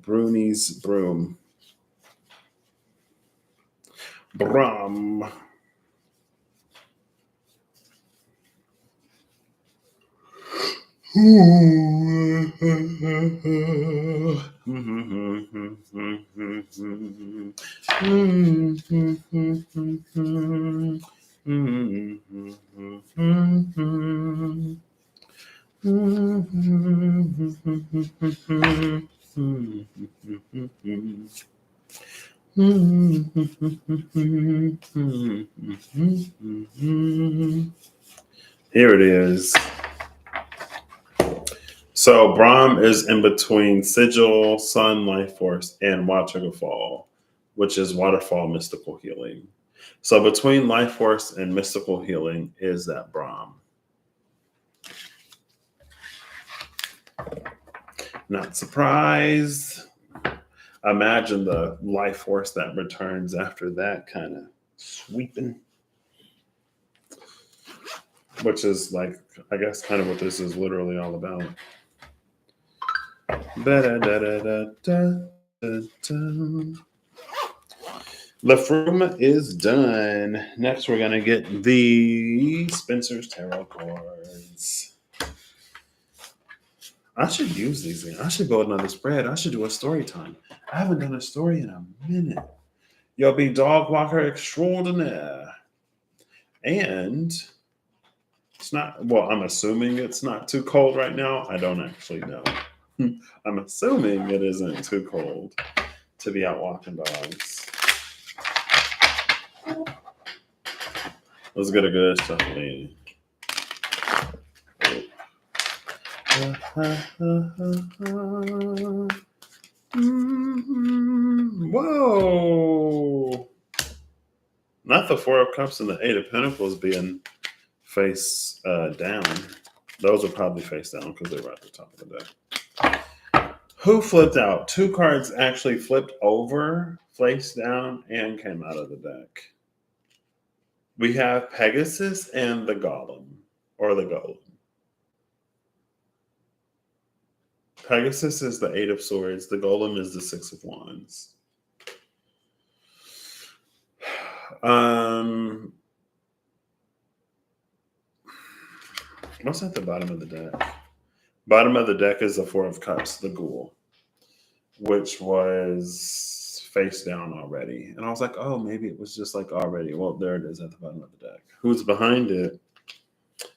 Bruni's broom. Brahm. Here it is. So Brahm is in between Sigil, Sun, Life Force, and Waterfall, which is Waterfall Mystical Healing. So between Life Force and Mystical Healing is that Brahm. Not surprised. Imagine the Life Force that returns after that kind of sweeping. Which is like, I guess, kind of what this is literally all about. The Froom is done. Next, we're going to get the Spencer's Tarot cards. I should use these. I should build another spread. I should do a story time. I haven't done a story in a minute. You'll be dog walker extraordinaire. And it's not, well, I'm assuming it's not too cold right now. I don't actually know. I'm assuming it isn't too cold to be out walking dogs. Let's get a good shuffling. Whoa! Not the Four of Cups and the Eight of Pentacles being face down. Those are probably face down because they were at the top of the deck. Who flipped out? Two cards actually flipped over, face down, and came out of the deck. We have Pegasus and the Golem, or the Golem. Pegasus is the Eight of Swords. The Golem is the Six of Wands. What's at the bottom of the deck? Bottom of the deck is the Four of Cups, the Ghoul, which was face down already. And I was like, oh, maybe it was just like already. Well, there it is at the bottom of the deck. Who's behind it?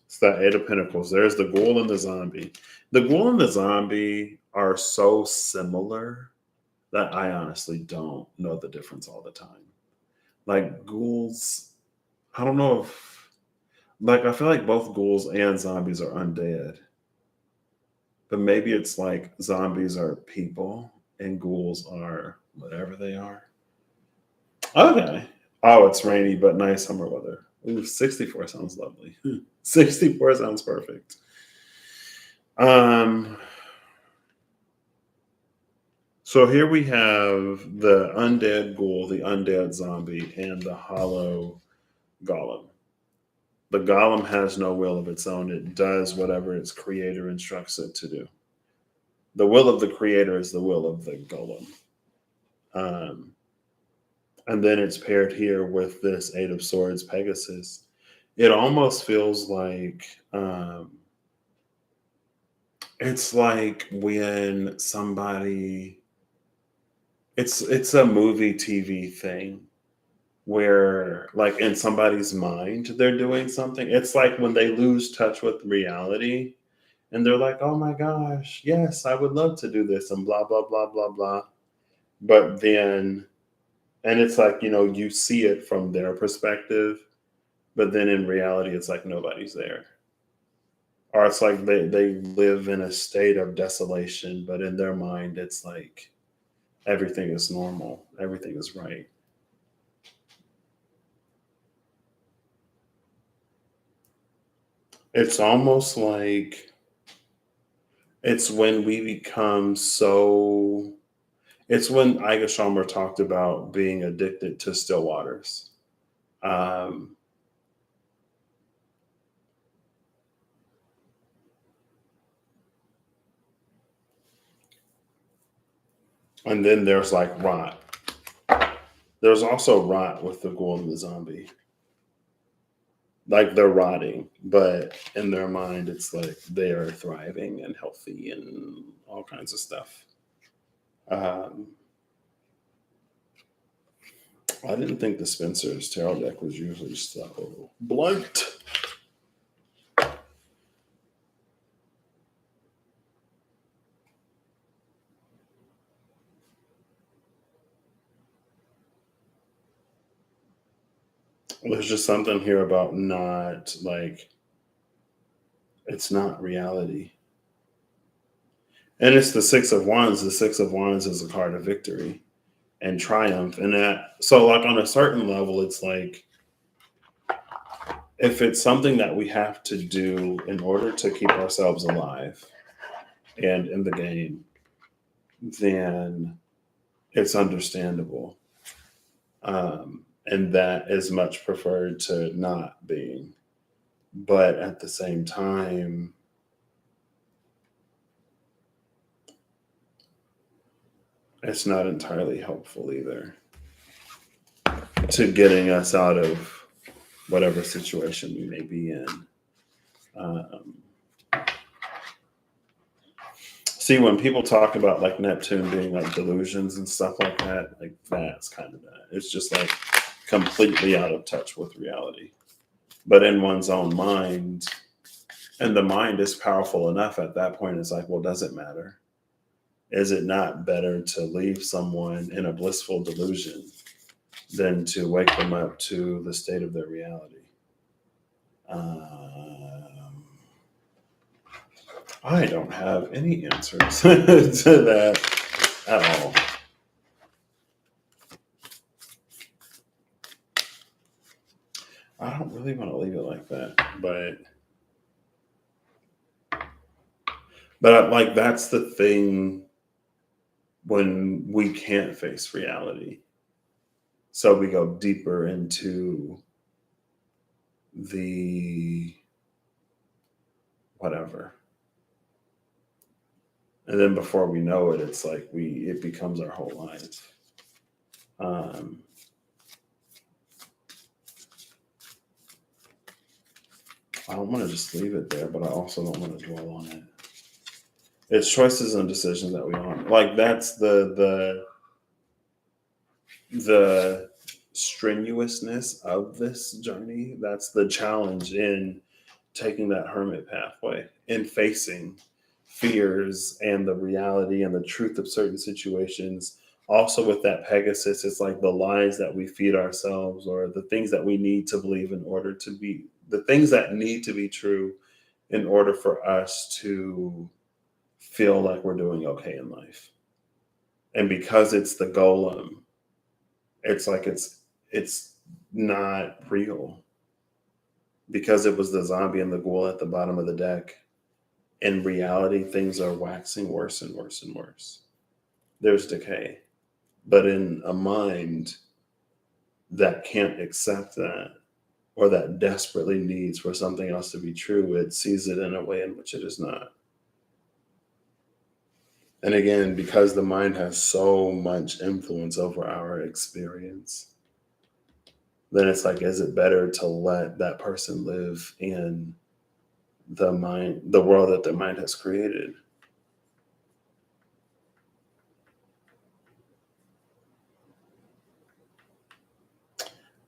It's that Eight of Pentacles. There's the Ghoul and the Zombie. The Ghoul and the Zombie are so similar that I honestly don't know the difference all the time. Like ghouls, I don't know if, like, I feel like both ghouls and zombies are undead. But maybe it's like zombies are people and ghouls are whatever they are. Okay. Oh, it's rainy but nice summer weather. Ooh, 64 sounds lovely. 64 sounds perfect. So here we have the undead ghoul, the undead zombie, and the hollow golem. The golem has no will of its own. It does whatever its creator instructs it to do. The will of the creator is the will of the golem. And then it's paired here with this Eight of Swords, Pegasus. It almost feels like it's like when somebody, it's a movie TV thing where like in somebody's mind they're doing something. It's like when they lose touch with reality and they're like, oh my gosh, yes, I would love to do this and blah blah blah blah blah. But then, and it's like, you know, you see it from their perspective, but then in reality it's like nobody's there. Or it's like they live in a state of desolation, but in their mind it's like everything is normal, everything is right. It's almost like it's when we become so. It's when Iga Sharma talked about being addicted to still waters. Um, and then there's like rot. There's also rot with the ghoul and the zombie. Like they're rotting, but in their mind, it's like they are thriving and healthy and all kinds of stuff. Um, I didn't think the Spencer's tarot deck was usually so blunt. There's just something here about not like it's not reality. And it's the Six of Wands. The Six of Wands is a card of victory and triumph. And that, so like on a certain level, it's like if it's something that we have to do in order to keep ourselves alive and in the game, then it's understandable. And that is much preferred to not being. But at the same time, it's not entirely helpful either to getting us out of whatever situation we may be in. See, when people talk about like Neptune being like delusions and stuff like that's kind of that. It's just like completely out of touch with reality. But in one's own mind, and the mind is powerful enough at that point, it's like, well, does it matter? Is it not better to leave someone in a blissful delusion than to wake them up to the state of their reality? I don't have any answers to that at all. I don't really want to leave it like that, but like that's the thing when we can't face reality. So we go deeper into the whatever. And then before we know it, it's like it becomes our whole life. I don't want to just leave it there, but I also don't want to dwell on it. It's choices and decisions that we want. Like that's the strenuousness of this journey. That's the challenge in taking that hermit pathway, in facing fears and the reality and the truth of certain situations. Also with that Pegasus, it's like the lies that we feed ourselves or the things that we need to believe in order to be the things that need to be true in order for us to feel like we're doing okay in life. And because it's the golem, it's like it's not real. Because it was the zombie and the ghoul at the bottom of the deck, in reality, things are waxing worse and worse and worse. There's decay. But in a mind that can't accept that, or that desperately needs for something else to be true, it sees it in a way in which it is not. And again, because the mind has so much influence over our experience, then it's like, is it better to let that person live in the world that the mind has created?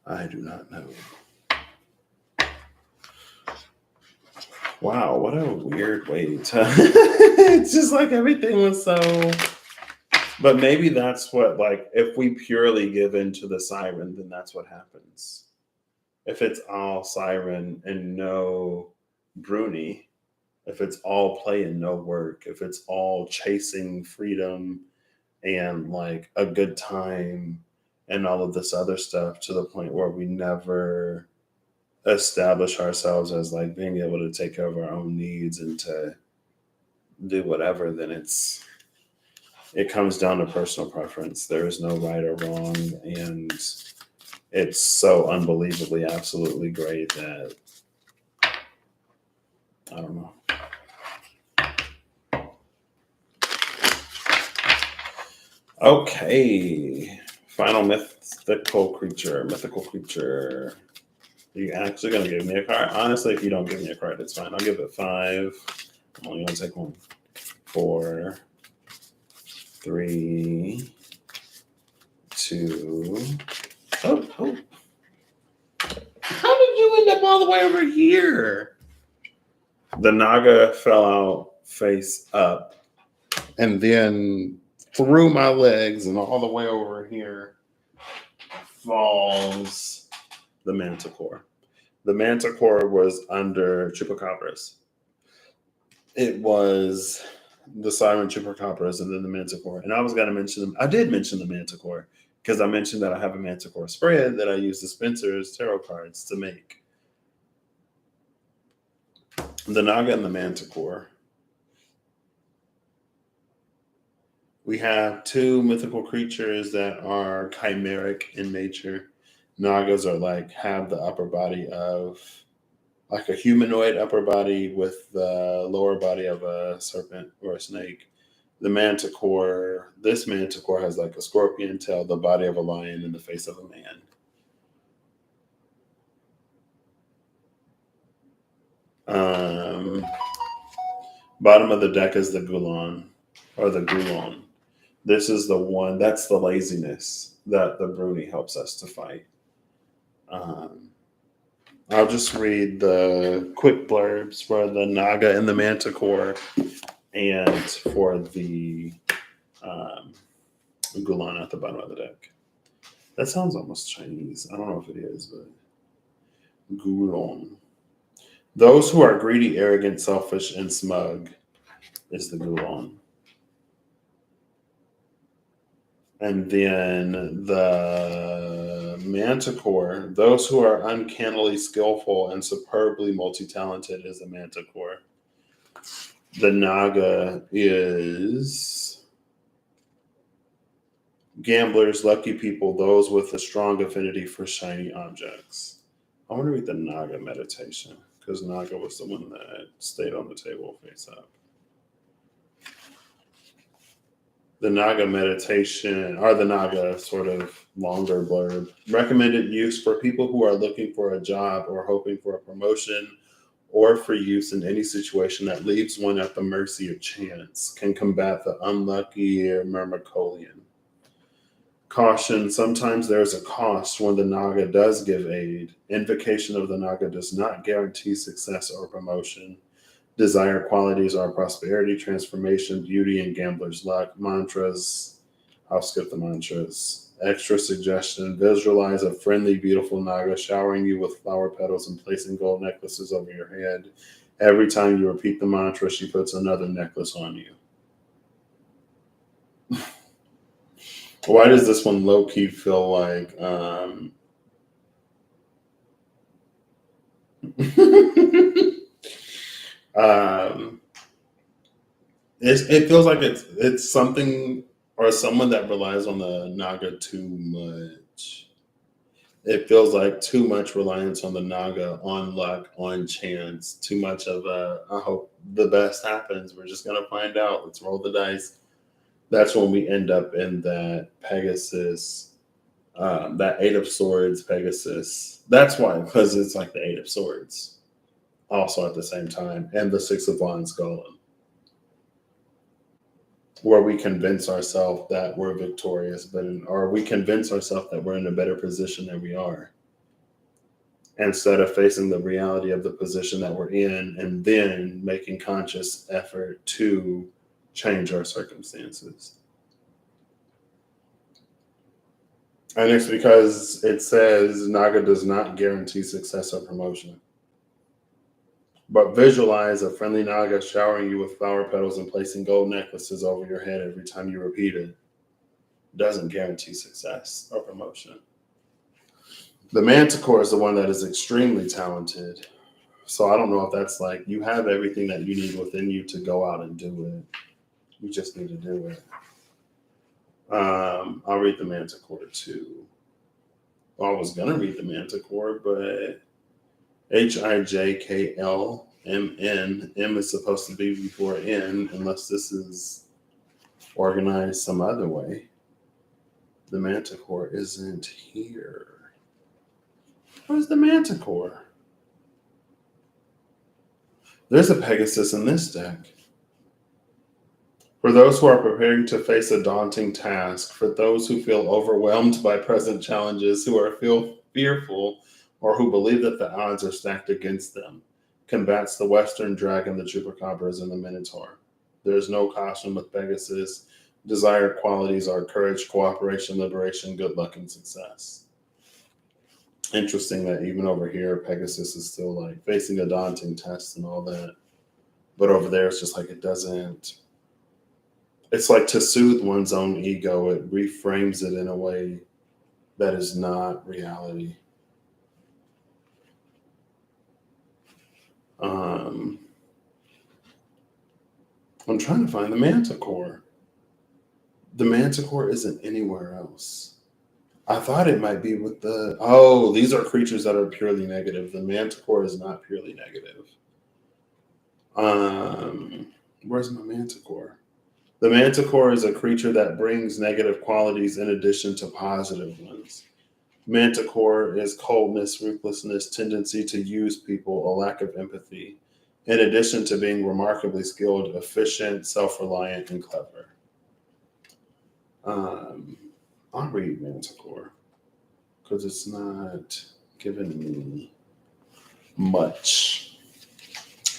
I do not know. Wow, what a weird way to. It's just like everything was so. But maybe that's what, like, if we purely give in to the siren, then that's what happens. If it's all siren and no Bruni, if it's all play and no work, if it's all chasing freedom and like a good time and all of this other stuff to the point where we never establish ourselves as like being able to take care of our own needs and to do whatever, then it comes down to personal preference. There is no right or wrong, and it's so unbelievably absolutely great that I don't know. Okay, Final mythical creature. Are you actually going to give me a card? Honestly, if you don't give me a card, it's fine. I'll give it 5. I'm only going to take 1. 4, 3, 2. Oh. How did you end up all the way over here? The Naga fell out face up and then through my legs and all the way over here falls the Manticore. The Manticore was under Chupacabras. It was the Siren Chupacabras and then the Manticore. And I was going to mention them. I did mention the Manticore because I mentioned that I have a Manticore spread that I use the Spencer's tarot cards to make. The Naga and the Manticore. We have 2 mythical creatures that are chimeric in nature. Nagas are have the upper body of a humanoid upper body with the lower body of a serpent or a snake. The Manticore, this Manticore has a scorpion tail, the body of a lion, and the face of a man. Bottom of the deck is the Gulon, or the Gulon. This is the one, that's the laziness that the Bruni helps us to fight. I'll just read the quick blurbs for the Naga and the Manticore and for the Gulon at the bottom of the deck. That sounds almost Chinese. I don't know if it is, but Gulon. Those who are greedy, arrogant, selfish, and smug is the Gulon. And then the Manticore, those who are uncannily skillful and superbly multi-talented is the Manticore. The Naga is gamblers, lucky people, those with a strong affinity for shiny objects. I want to read the Naga meditation because Naga was the one that stayed on the table face up. The Naga meditation, or the Naga sort of longer blurb. Recommended use for people who are looking for a job or hoping for a promotion, or for use in any situation that leaves one at the mercy of chance. Can combat the unlucky Myrmecolian. Caution, sometimes there is a cost when the Naga does give aid. Invocation of the Naga does not guarantee success or promotion. Desired qualities are prosperity, transformation, beauty, and gambler's luck. Mantras, I'll skip the mantras. Extra suggestion, visualize a friendly, beautiful Naga showering you with flower petals and placing gold necklaces over your head. Every time you repeat the mantra, she puts another necklace on you. Why does this one low-key feel like... it feels like it's something or someone that relies on the Naga too much. It feels like too much reliance on the Naga, on luck, on chance. Too much of I hope the best happens. We're just gonna find out. Let's roll the dice. That's when we end up in that Pegasus, that 8 of Swords Pegasus. That's why, because it's like the 8 of Swords, also at the same time, and the 6 of Wands Golem, where we convince ourselves that we're victorious, or we convince ourselves that we're in a better position than we are, instead of facing the reality of the position that we're in and then making conscious effort to change our circumstances. And it's because it says Naga does not guarantee success or promotion. But visualize a friendly Naga showering you with flower petals and placing gold necklaces over your head every time you repeat it. Doesn't guarantee success or promotion. The Manticore is the one that is extremely talented. So I don't know if that's like you have everything that you need within you to go out and do it. You just need to do it. I'll read the Manticore too. Well, I was going to read the Manticore, but HIJKLMN. M is supposed to be before N, unless this is organized some other way. The Manticore isn't here. Where's the Manticore? There's a Pegasus in this deck. For those who are preparing to face a daunting task, for those who feel overwhelmed by present challenges, who are fearful, or who believe that the odds are stacked against them, combats the Western Dragon, the Chupacabras, and the Minotaur. There is no caution with Pegasus. Desired qualities are courage, cooperation, liberation, good luck, and success. Interesting that even over here, Pegasus is still like facing a daunting test and all that. But over there, it's just like it doesn't. It's like to soothe one's own ego, it reframes it in a way that is not reality. I'm trying to find the Manticore. The Manticore isn't anywhere else. I thought it might be with these are creatures that are purely negative. The Manticore is not purely negative. Where's my Manticore? The Manticore is a creature that brings negative qualities in addition to positive ones. Manticore is coldness, ruthlessness, tendency to use people, a lack of empathy, in addition to being remarkably skilled, efficient, self-reliant, and clever. I'll read Manticore because it's not giving me much.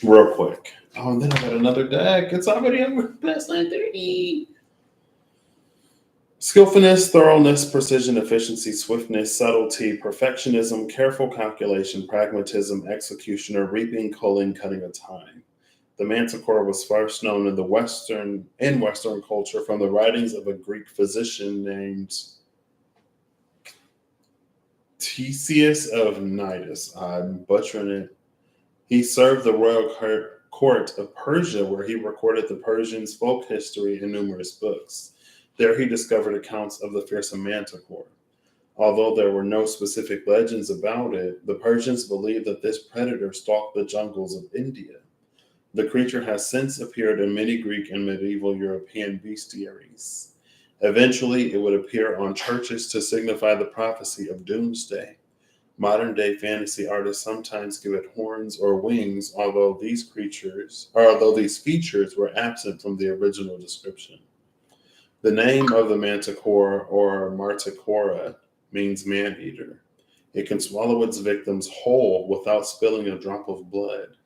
Real quick. Oh, and then I got another deck. It's already over past 9:30. Skillfulness, thoroughness, precision, efficiency, swiftness, subtlety, perfectionism, careful calculation, pragmatism, execution, or reaping, culling, cutting a time. The Manticore was first known in Western culture from the writings of a Greek physician named Theseus of Cnidus. I'm butchering it. He served the royal court of Persia, where he recorded the Persians' folk history in numerous books. There he discovered accounts of the fearsome Manticore. Although there were no specific legends about it, the Persians believed that this predator stalked the jungles of India. The creature has since appeared in many Greek and medieval European bestiaries. Eventually, it would appear on churches to signify the prophecy of doomsday. Modern-day fantasy artists sometimes give it horns or wings, although these features were absent from the original description. The name of the Manticore, or Marticora, means man-eater. It can swallow its victims whole without spilling a drop of blood.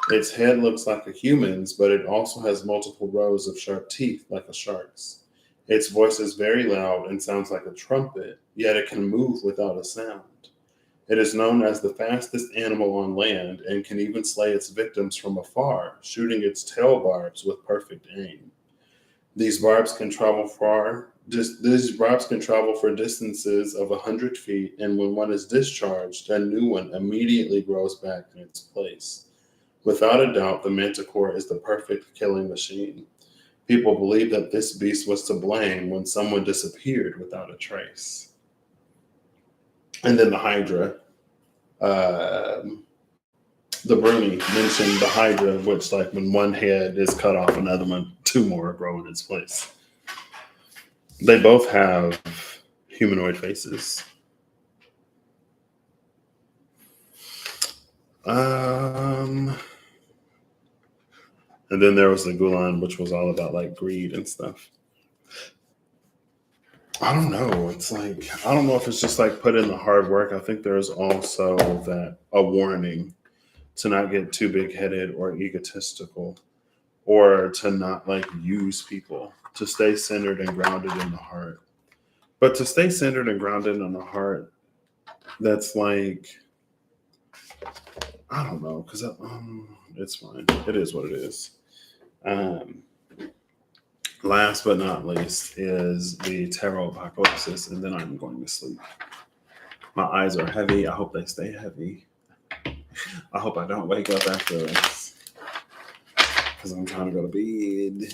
Its head looks like a human's, but it also has multiple rows of sharp teeth like a shark's. Its voice is very loud and sounds like a trumpet, yet it can move without a sound. It is known as the fastest animal on land and can even slay its victims from afar, shooting its tail barbs with perfect aim. These barbs can travel for distances of 100 feet, and when one is discharged, a new one immediately grows back in its place. Without a doubt, the Manticore is the perfect killing machine. People believe that this beast was to blame when someone disappeared without a trace. And then the Hydra. The Bruni mentioned the Hydra, which, like, when one head is cut off, another one, two more grow in its place. They both have humanoid faces. And then there was the Gulan, which was all about like greed and stuff. I don't know. It's like, I don't know if it's just like put in the hard work. I think there's also a warning to not get too big-headed or egotistical, or to not like use people, to stay centered and grounded in the heart. But to stay centered and grounded in the heart, that's like, I don't know, because it's fine. It is what it is. Last but not least is the tarot apocalypse, and then I'm going to sleep. My eyes are heavy. I hope they stay heavy. I hope I don't wake up after this, because I'm trying to go to bed.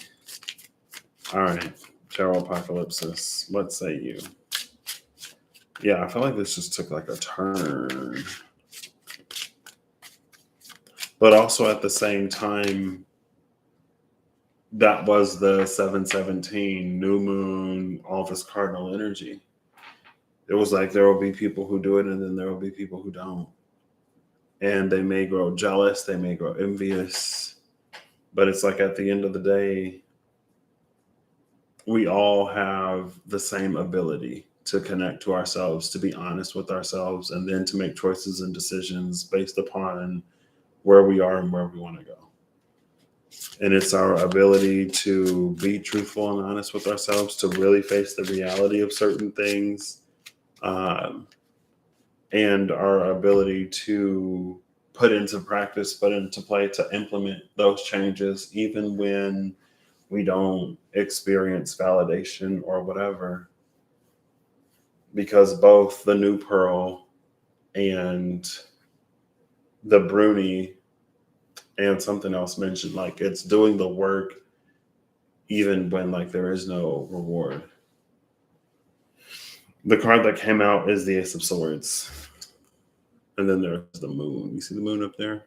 All right, tarot apocalypse. What say you? Yeah, I feel like this just took like a turn. But also at the same time, that was the 717 new moon, all this cardinal energy. It was like there will be people who do it and then there will be people who don't. And they may grow jealous, they may grow envious, but it's like at the end of the day, we all have the same ability to connect to ourselves, to be honest with ourselves, and then to make choices and decisions based upon where we are and where we want to go. And it's our ability to be truthful and honest with ourselves, to really face the reality of certain things, um, and our ability to put into practice, put into play, to implement those changes, even when we don't experience validation or whatever. Because both the new pearl and the Bruni and something else mentioned, like it's doing the work even when like there is no reward. The card that came out is the Ace of Swords. And then there's the moon. You see the moon up there?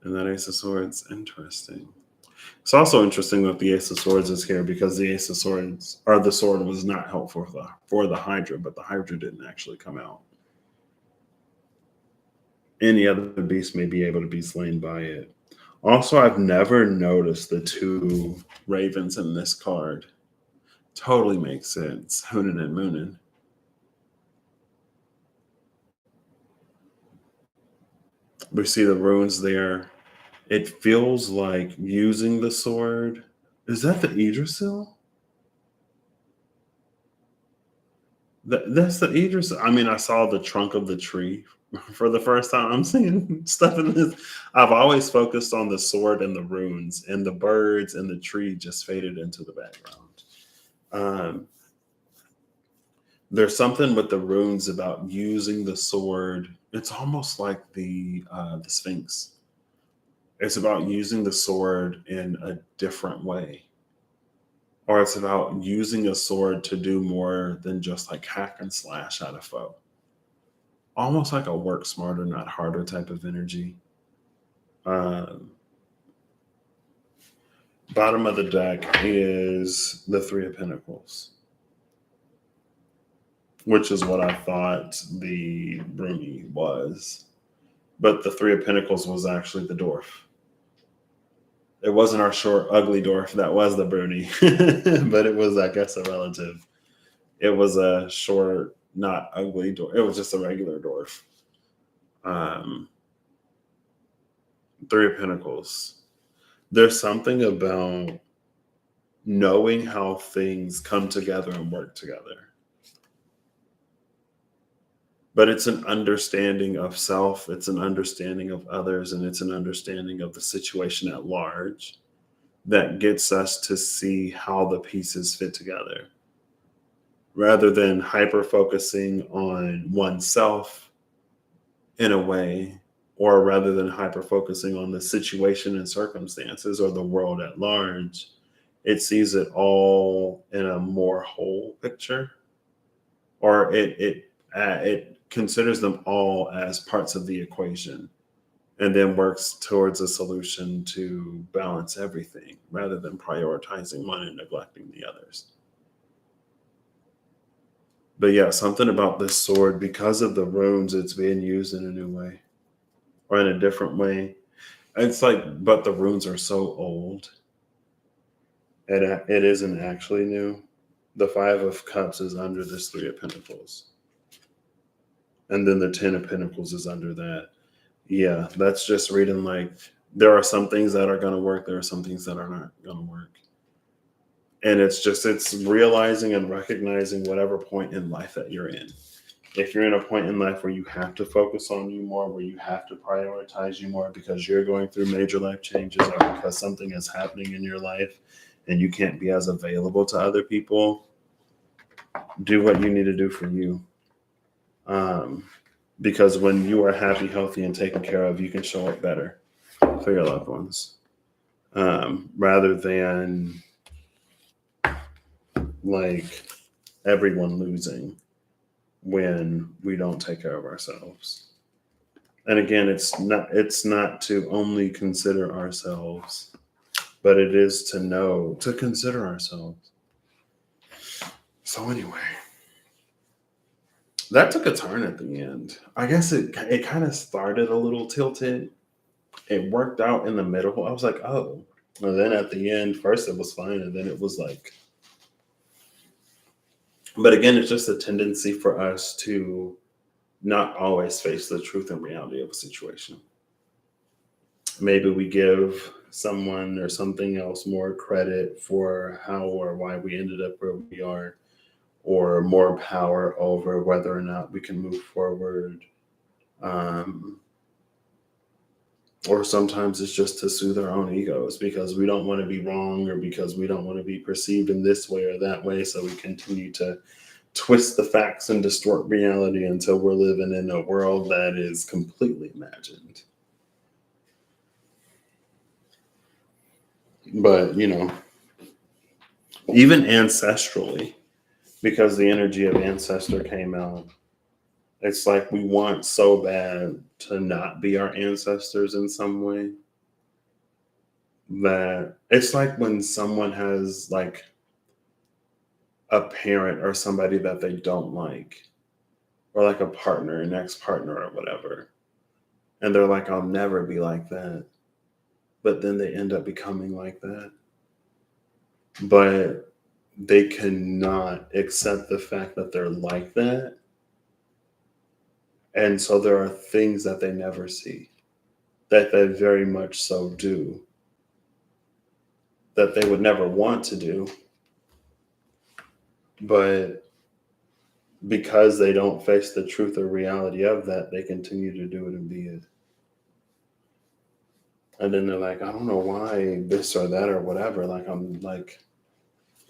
And that Ace of Swords, interesting. It's also interesting that the Ace of Swords is here because the Ace of Swords, or the sword, was not helpful for the Hydra, but the Hydra didn't actually come out. Any other beast may be able to be slain by it. Also, I've never noticed the two ravens in this card. Totally makes sense. Hoonin and Moonin. We see the runes there. It feels like using the sword. Is that the Idrisil? That's the Idris. I mean, I saw the trunk of the tree for the first time. I'm seeing stuff in this. I've always focused on the sword and the runes, and the birds and the tree just faded into the background. There's something with the runes about using the sword. It's almost like the Sphinx. It's about using the sword in a different way. Or it's about using a sword to do more than just like hack and slash at a foe. Almost like a work smarter, not harder type of energy. Um, Bottom of the deck is the Three of Pentacles, which is what I thought the Bruni was. But the Three of Pentacles was actually the dwarf. It wasn't our short, ugly dwarf that was the Bruni, but it was, I guess, a relative. It was a short, not ugly dwarf. It was just a regular dwarf. Three of Pentacles. There's something about knowing how things come together and work together. But it's an understanding of self, it's an understanding of others, and it's an understanding of the situation at large that gets us to see how the pieces fit together. Rather than hyper focusing on oneself in a way, or rather than hyper focusing on the situation and circumstances or the world at large, it sees it all in a more whole picture, or it considers them all as parts of the equation and then works towards a solution to balance everything rather than prioritizing one and neglecting the others. But yeah, something about this sword, because of the runes, it's being used in a new way or in a different way. It's like, but the runes are so old. And it isn't actually new. The Five of Cups is under this Three of Pentacles. And then the Ten of Pentacles is under that. Yeah, that's just reading like there are some things that are going to work. There are some things that are not going to work. And it's realizing and recognizing whatever point in life that you're in. If you're in a point in life where you have to focus on you more, where you have to prioritize you more because you're going through major life changes or because something is happening in your life and you can't be as available to other people, do what you need to do for you. Because when you are happy, healthy, and taken care of, you can show up better for your loved ones. Rather than like everyone losing when we don't take care of ourselves. And again, it's not to only consider ourselves, but it is to consider ourselves. So anyway, That took a turn at the end. I guess it kind of started a little tilted. It worked out in the middle. I was like, oh. And then at the end, first it was fine, and then it was like, but again, it's just a tendency for us to not always face the truth and reality of a situation. Maybe we give someone or something else more credit for how or why we ended up where we are, or more power over whether or not we can move forward. Um, or sometimes it's just to soothe our own egos because we don't want to be wrong, or because we don't want to be perceived in this way or that way. So we continue to twist the facts and distort reality until we're living in a world that is completely imagined. But, even ancestrally, because the energy of ancestor came out, it's like we want so bad to not be our ancestors in some way, that it's like when someone has like a parent or somebody that they don't like, or like a partner, an ex-partner or whatever, and they're like, I'll never be like that, but then they end up becoming like that. But they cannot accept the fact that they're like that, and so there are things that they never see that they very much so do, that they would never want to do, but because they don't face the truth or reality of that, they continue to do it and be it. And then they're like, I don't know why this or that or whatever. Like, I'm like,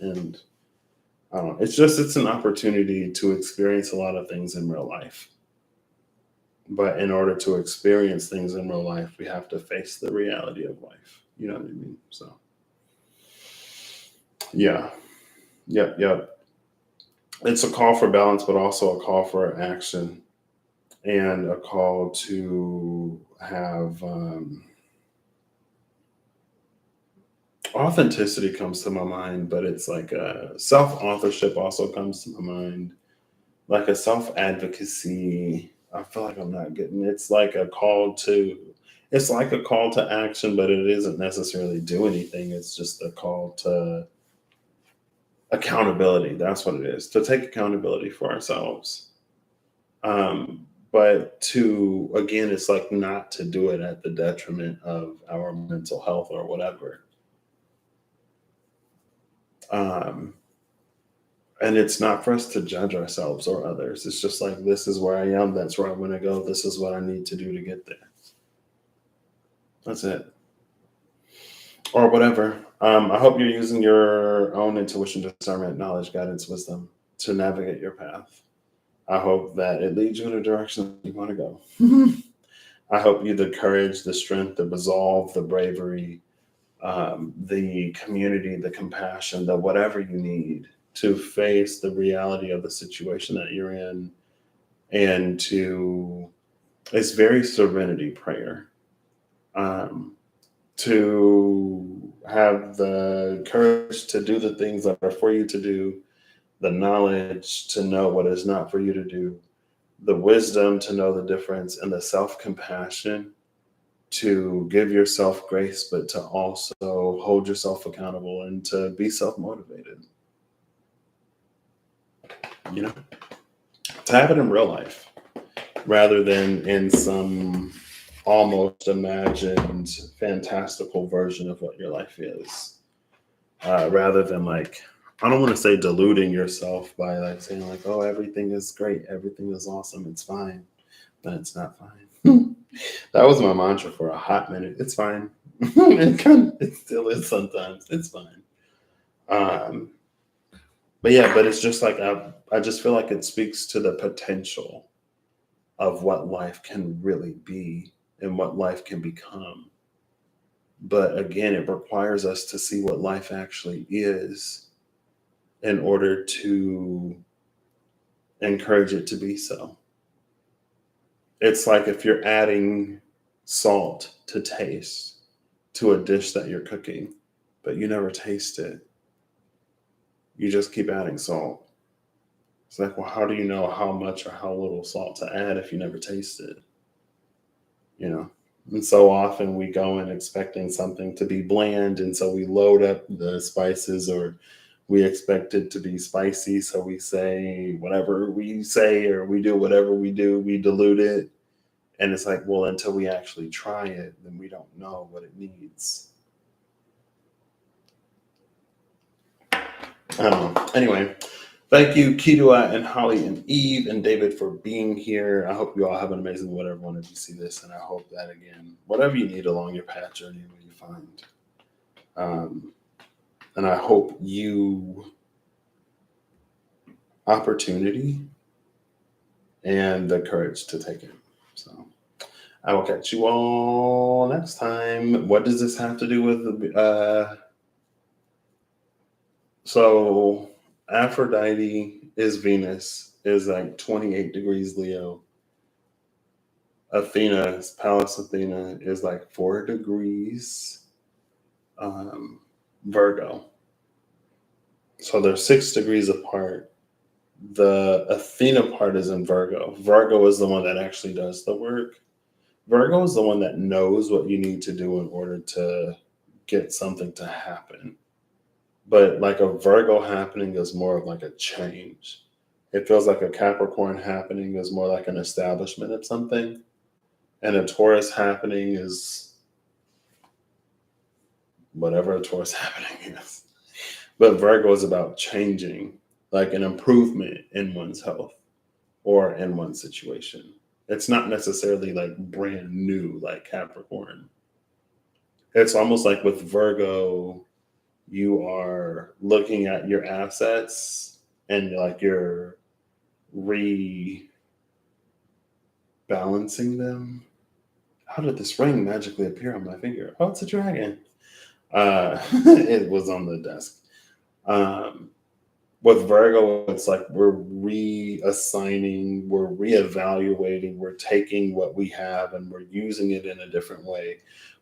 and I don't know. It's an opportunity to experience a lot of things in real life. But in order to experience things in real life, we have to face the reality of life. You know what I mean? So, yeah. Yep. Yep. It's a call for balance, but also a call for action, and a call to have authenticity comes to my mind, but it's like self authorship also comes to my mind, like a self advocacy. I feel like I'm not getting. It's like a call to. It's like a call to action, but it isn't necessarily do anything. It's just a call to accountability. That's what it is. To take accountability for ourselves. But to, again, it's like not to do it at the detriment of our mental health or whatever. Um, and it's not for us to judge ourselves or others. It's just like, this is where I am. That's where I want to go. This is what I need to do to get there. That's it. Or whatever. I hope you're using your own intuition, discernment, knowledge, guidance, wisdom to navigate your path. I hope that it leads you in a direction you want to go. I hope you the courage, the strength, the resolve, the bravery, the community, the compassion, the whatever you need to face the reality of the situation that you're in, and to, it's very serenity prayer, um, to have the courage to do the things that are for you to do, the knowledge to know what is not for you to do, the wisdom to know the difference, and the self compassion to give yourself grace, but to also hold yourself accountable and to be self motivated, you know, to have it in real life rather than in some almost imagined fantastical version of what your life is. Rather than like, I don't want to say deluding yourself by like saying like, oh, everything is great, everything is awesome, it's fine, but it's not fine. That was my mantra for a hot minute. It's fine. It still is sometimes. It's fine. Um, but yeah, but it's just like I just feel like it speaks to the potential of what life can really be and what life can become. But again, it requires us to see what life actually is in order to encourage it to be so. It's like if you're adding salt to taste to a dish that you're cooking, but you never taste it, you just keep adding salt. It's like, well, how do you know how much or how little salt to add if you never taste it? You know? And so often we go in expecting something to be bland, and so we load up the spices, or we expect it to be spicy. So we say whatever we say, or we do whatever we do, we dilute it. And it's like, well, until we actually try it, then we don't know what it needs. I don't know. Anyway, thank you, Kidua and Holly and Eve and David, for being here. I hope you all have an amazing whatever one of you see this. And I hope that, again, whatever you need along your path journey, will you find. And I hope you opportunity and the courage to take it. So I will catch you all next time. What does this have to do with the so Aphrodite is Venus, is like 28 degrees Leo. Athena, Pallas Athena, is like 4 degrees Virgo. So they're 6 degrees apart. The Athena part is in Virgo. Virgo is the one that actually does the work. Virgo is the one that knows what you need to do in order to get something to happen. But like a Virgo happening is more of like a change. It feels like a Capricorn happening is more like an establishment of something. And a Taurus happening is whatever a Taurus happening is. But Virgo is about changing, like an improvement in one's health or in one situation. It's not necessarily like brand new like Capricorn. It's almost like with Virgo, you are looking at your assets and like you're rebalancing them. How did this ring magically appear on my finger? Oh, it's a dragon. It was on the desk. With Virgo, it's like we're reassigning, we're reevaluating, we're taking what we have and we're using it in a different way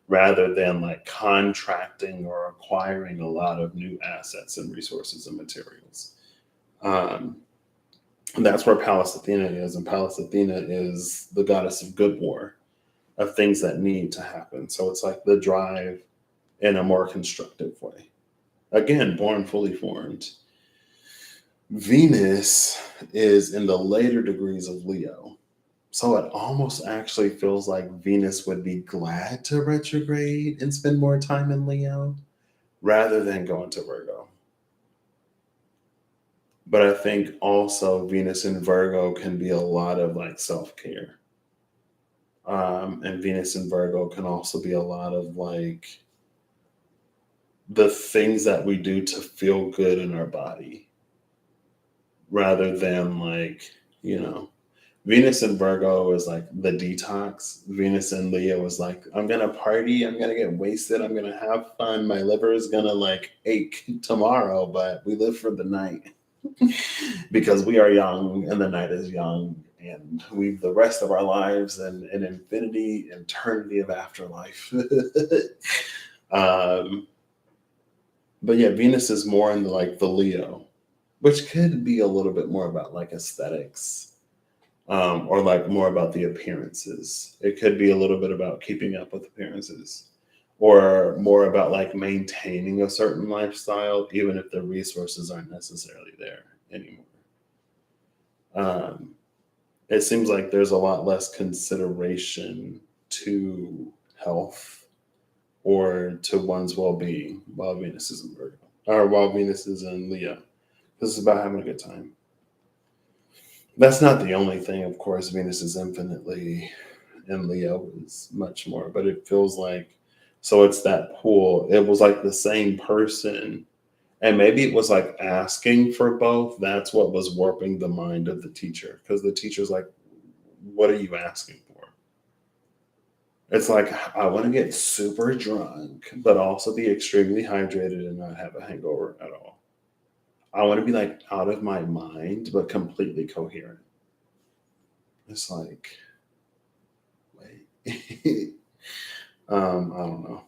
rather than like contracting or acquiring a lot of new assets and resources and materials. And that's where Pallas Athena is. And Pallas Athena is the goddess of good war, of things that need to happen. So it's like the drive in a more constructive way. Again, born fully formed. Venus is in the later degrees of Leo. So it almost actually feels like Venus would be glad to retrograde and spend more time in Leo rather than going to Virgo. But I think also Venus in Virgo can be a lot of like self-care. And Venus in Virgo can also be a lot of like the things that we do to feel good in our body rather than like, Venus in Virgo is like the detox. Venus in Leo is like, I'm going to party. I'm going to get wasted. I'm going to have fun. My liver is going to like ache tomorrow, but we live for the night because we are young and the night is young. And we've the rest of our lives and an infinity, eternity of afterlife. But yeah, Venus is more in the Leo, which could be a little bit more about like aesthetics, or like more about the appearances. It could be a little bit about keeping up with appearances, or more about like maintaining a certain lifestyle, even if the resources aren't necessarily there anymore. It seems like there's a lot less consideration to health or to one's well-being while Venus is in Virgo, or while Venus is in Leo. This is about having a good time. That's not the only thing, of course. Venus is infinitely, and Leo is much more, but it feels like, so it's that pool. It was like the same person, and maybe it was like asking for both. That's what was warping the mind of the teacher, because the teacher's like, what are you asking for? It's like, I want to get super drunk, but also be extremely hydrated and not have a hangover at all. I want to be like out of my mind, but completely coherent. It's like, wait. I don't know.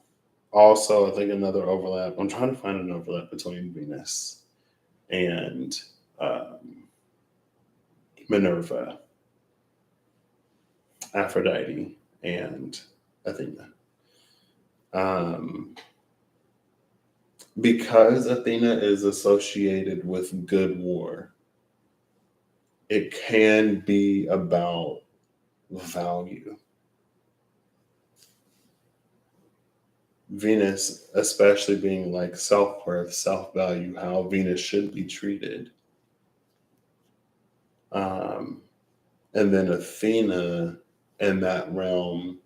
Also, I think another overlap, I'm trying to find an overlap between Venus and Minerva, Aphrodite, and Athena. Because Athena is associated with good war, it can be about value. Venus, especially being like self worth, self value, how Venus should be treated. Um, and then Athena in that realm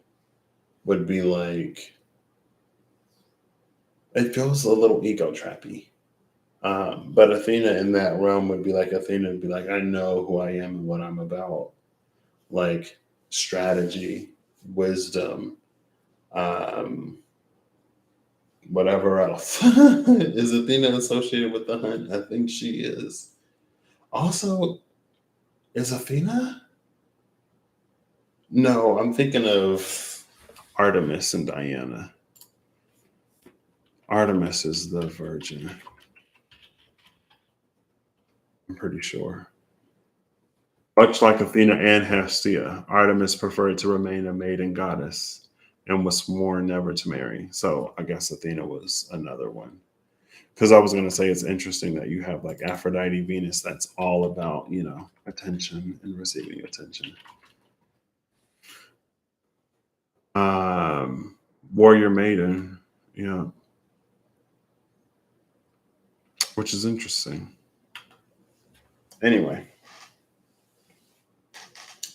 would be like, it feels a little ego trappy. But Athena in that realm would be like, Athena would be like, I know who I am and what I'm about. Like strategy, wisdom, um, whatever else. Is Athena associated with the hunt? I think she is. Also, is Athena? No, I'm thinking of Artemis and Diana. Artemis is the virgin. I'm pretty sure. Much like Athena and Hestia, Artemis preferred to remain a maiden goddess and was sworn never to marry. So I guess Athena was another one. Because I was going to say it's interesting that you have like Aphrodite, Venus, that's all about, attention and receiving attention. Warrior Maiden, yeah, which is interesting. Anyway,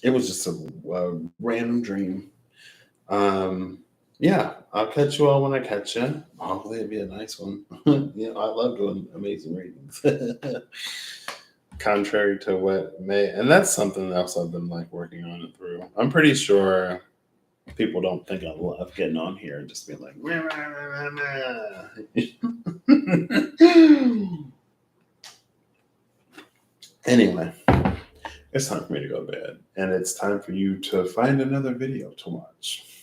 it was just a random dream. Yeah, I'll catch you all when I catch you. Hopefully, it'll be a nice one. I love doing amazing readings. Contrary to what may, and that's something else I've been like working on it through. I'm pretty sure people don't think I love getting on here and just being like, meh, meh, meh, meh. Anyway, it's time for me to go to bed, and it's time for you to find another video to watch.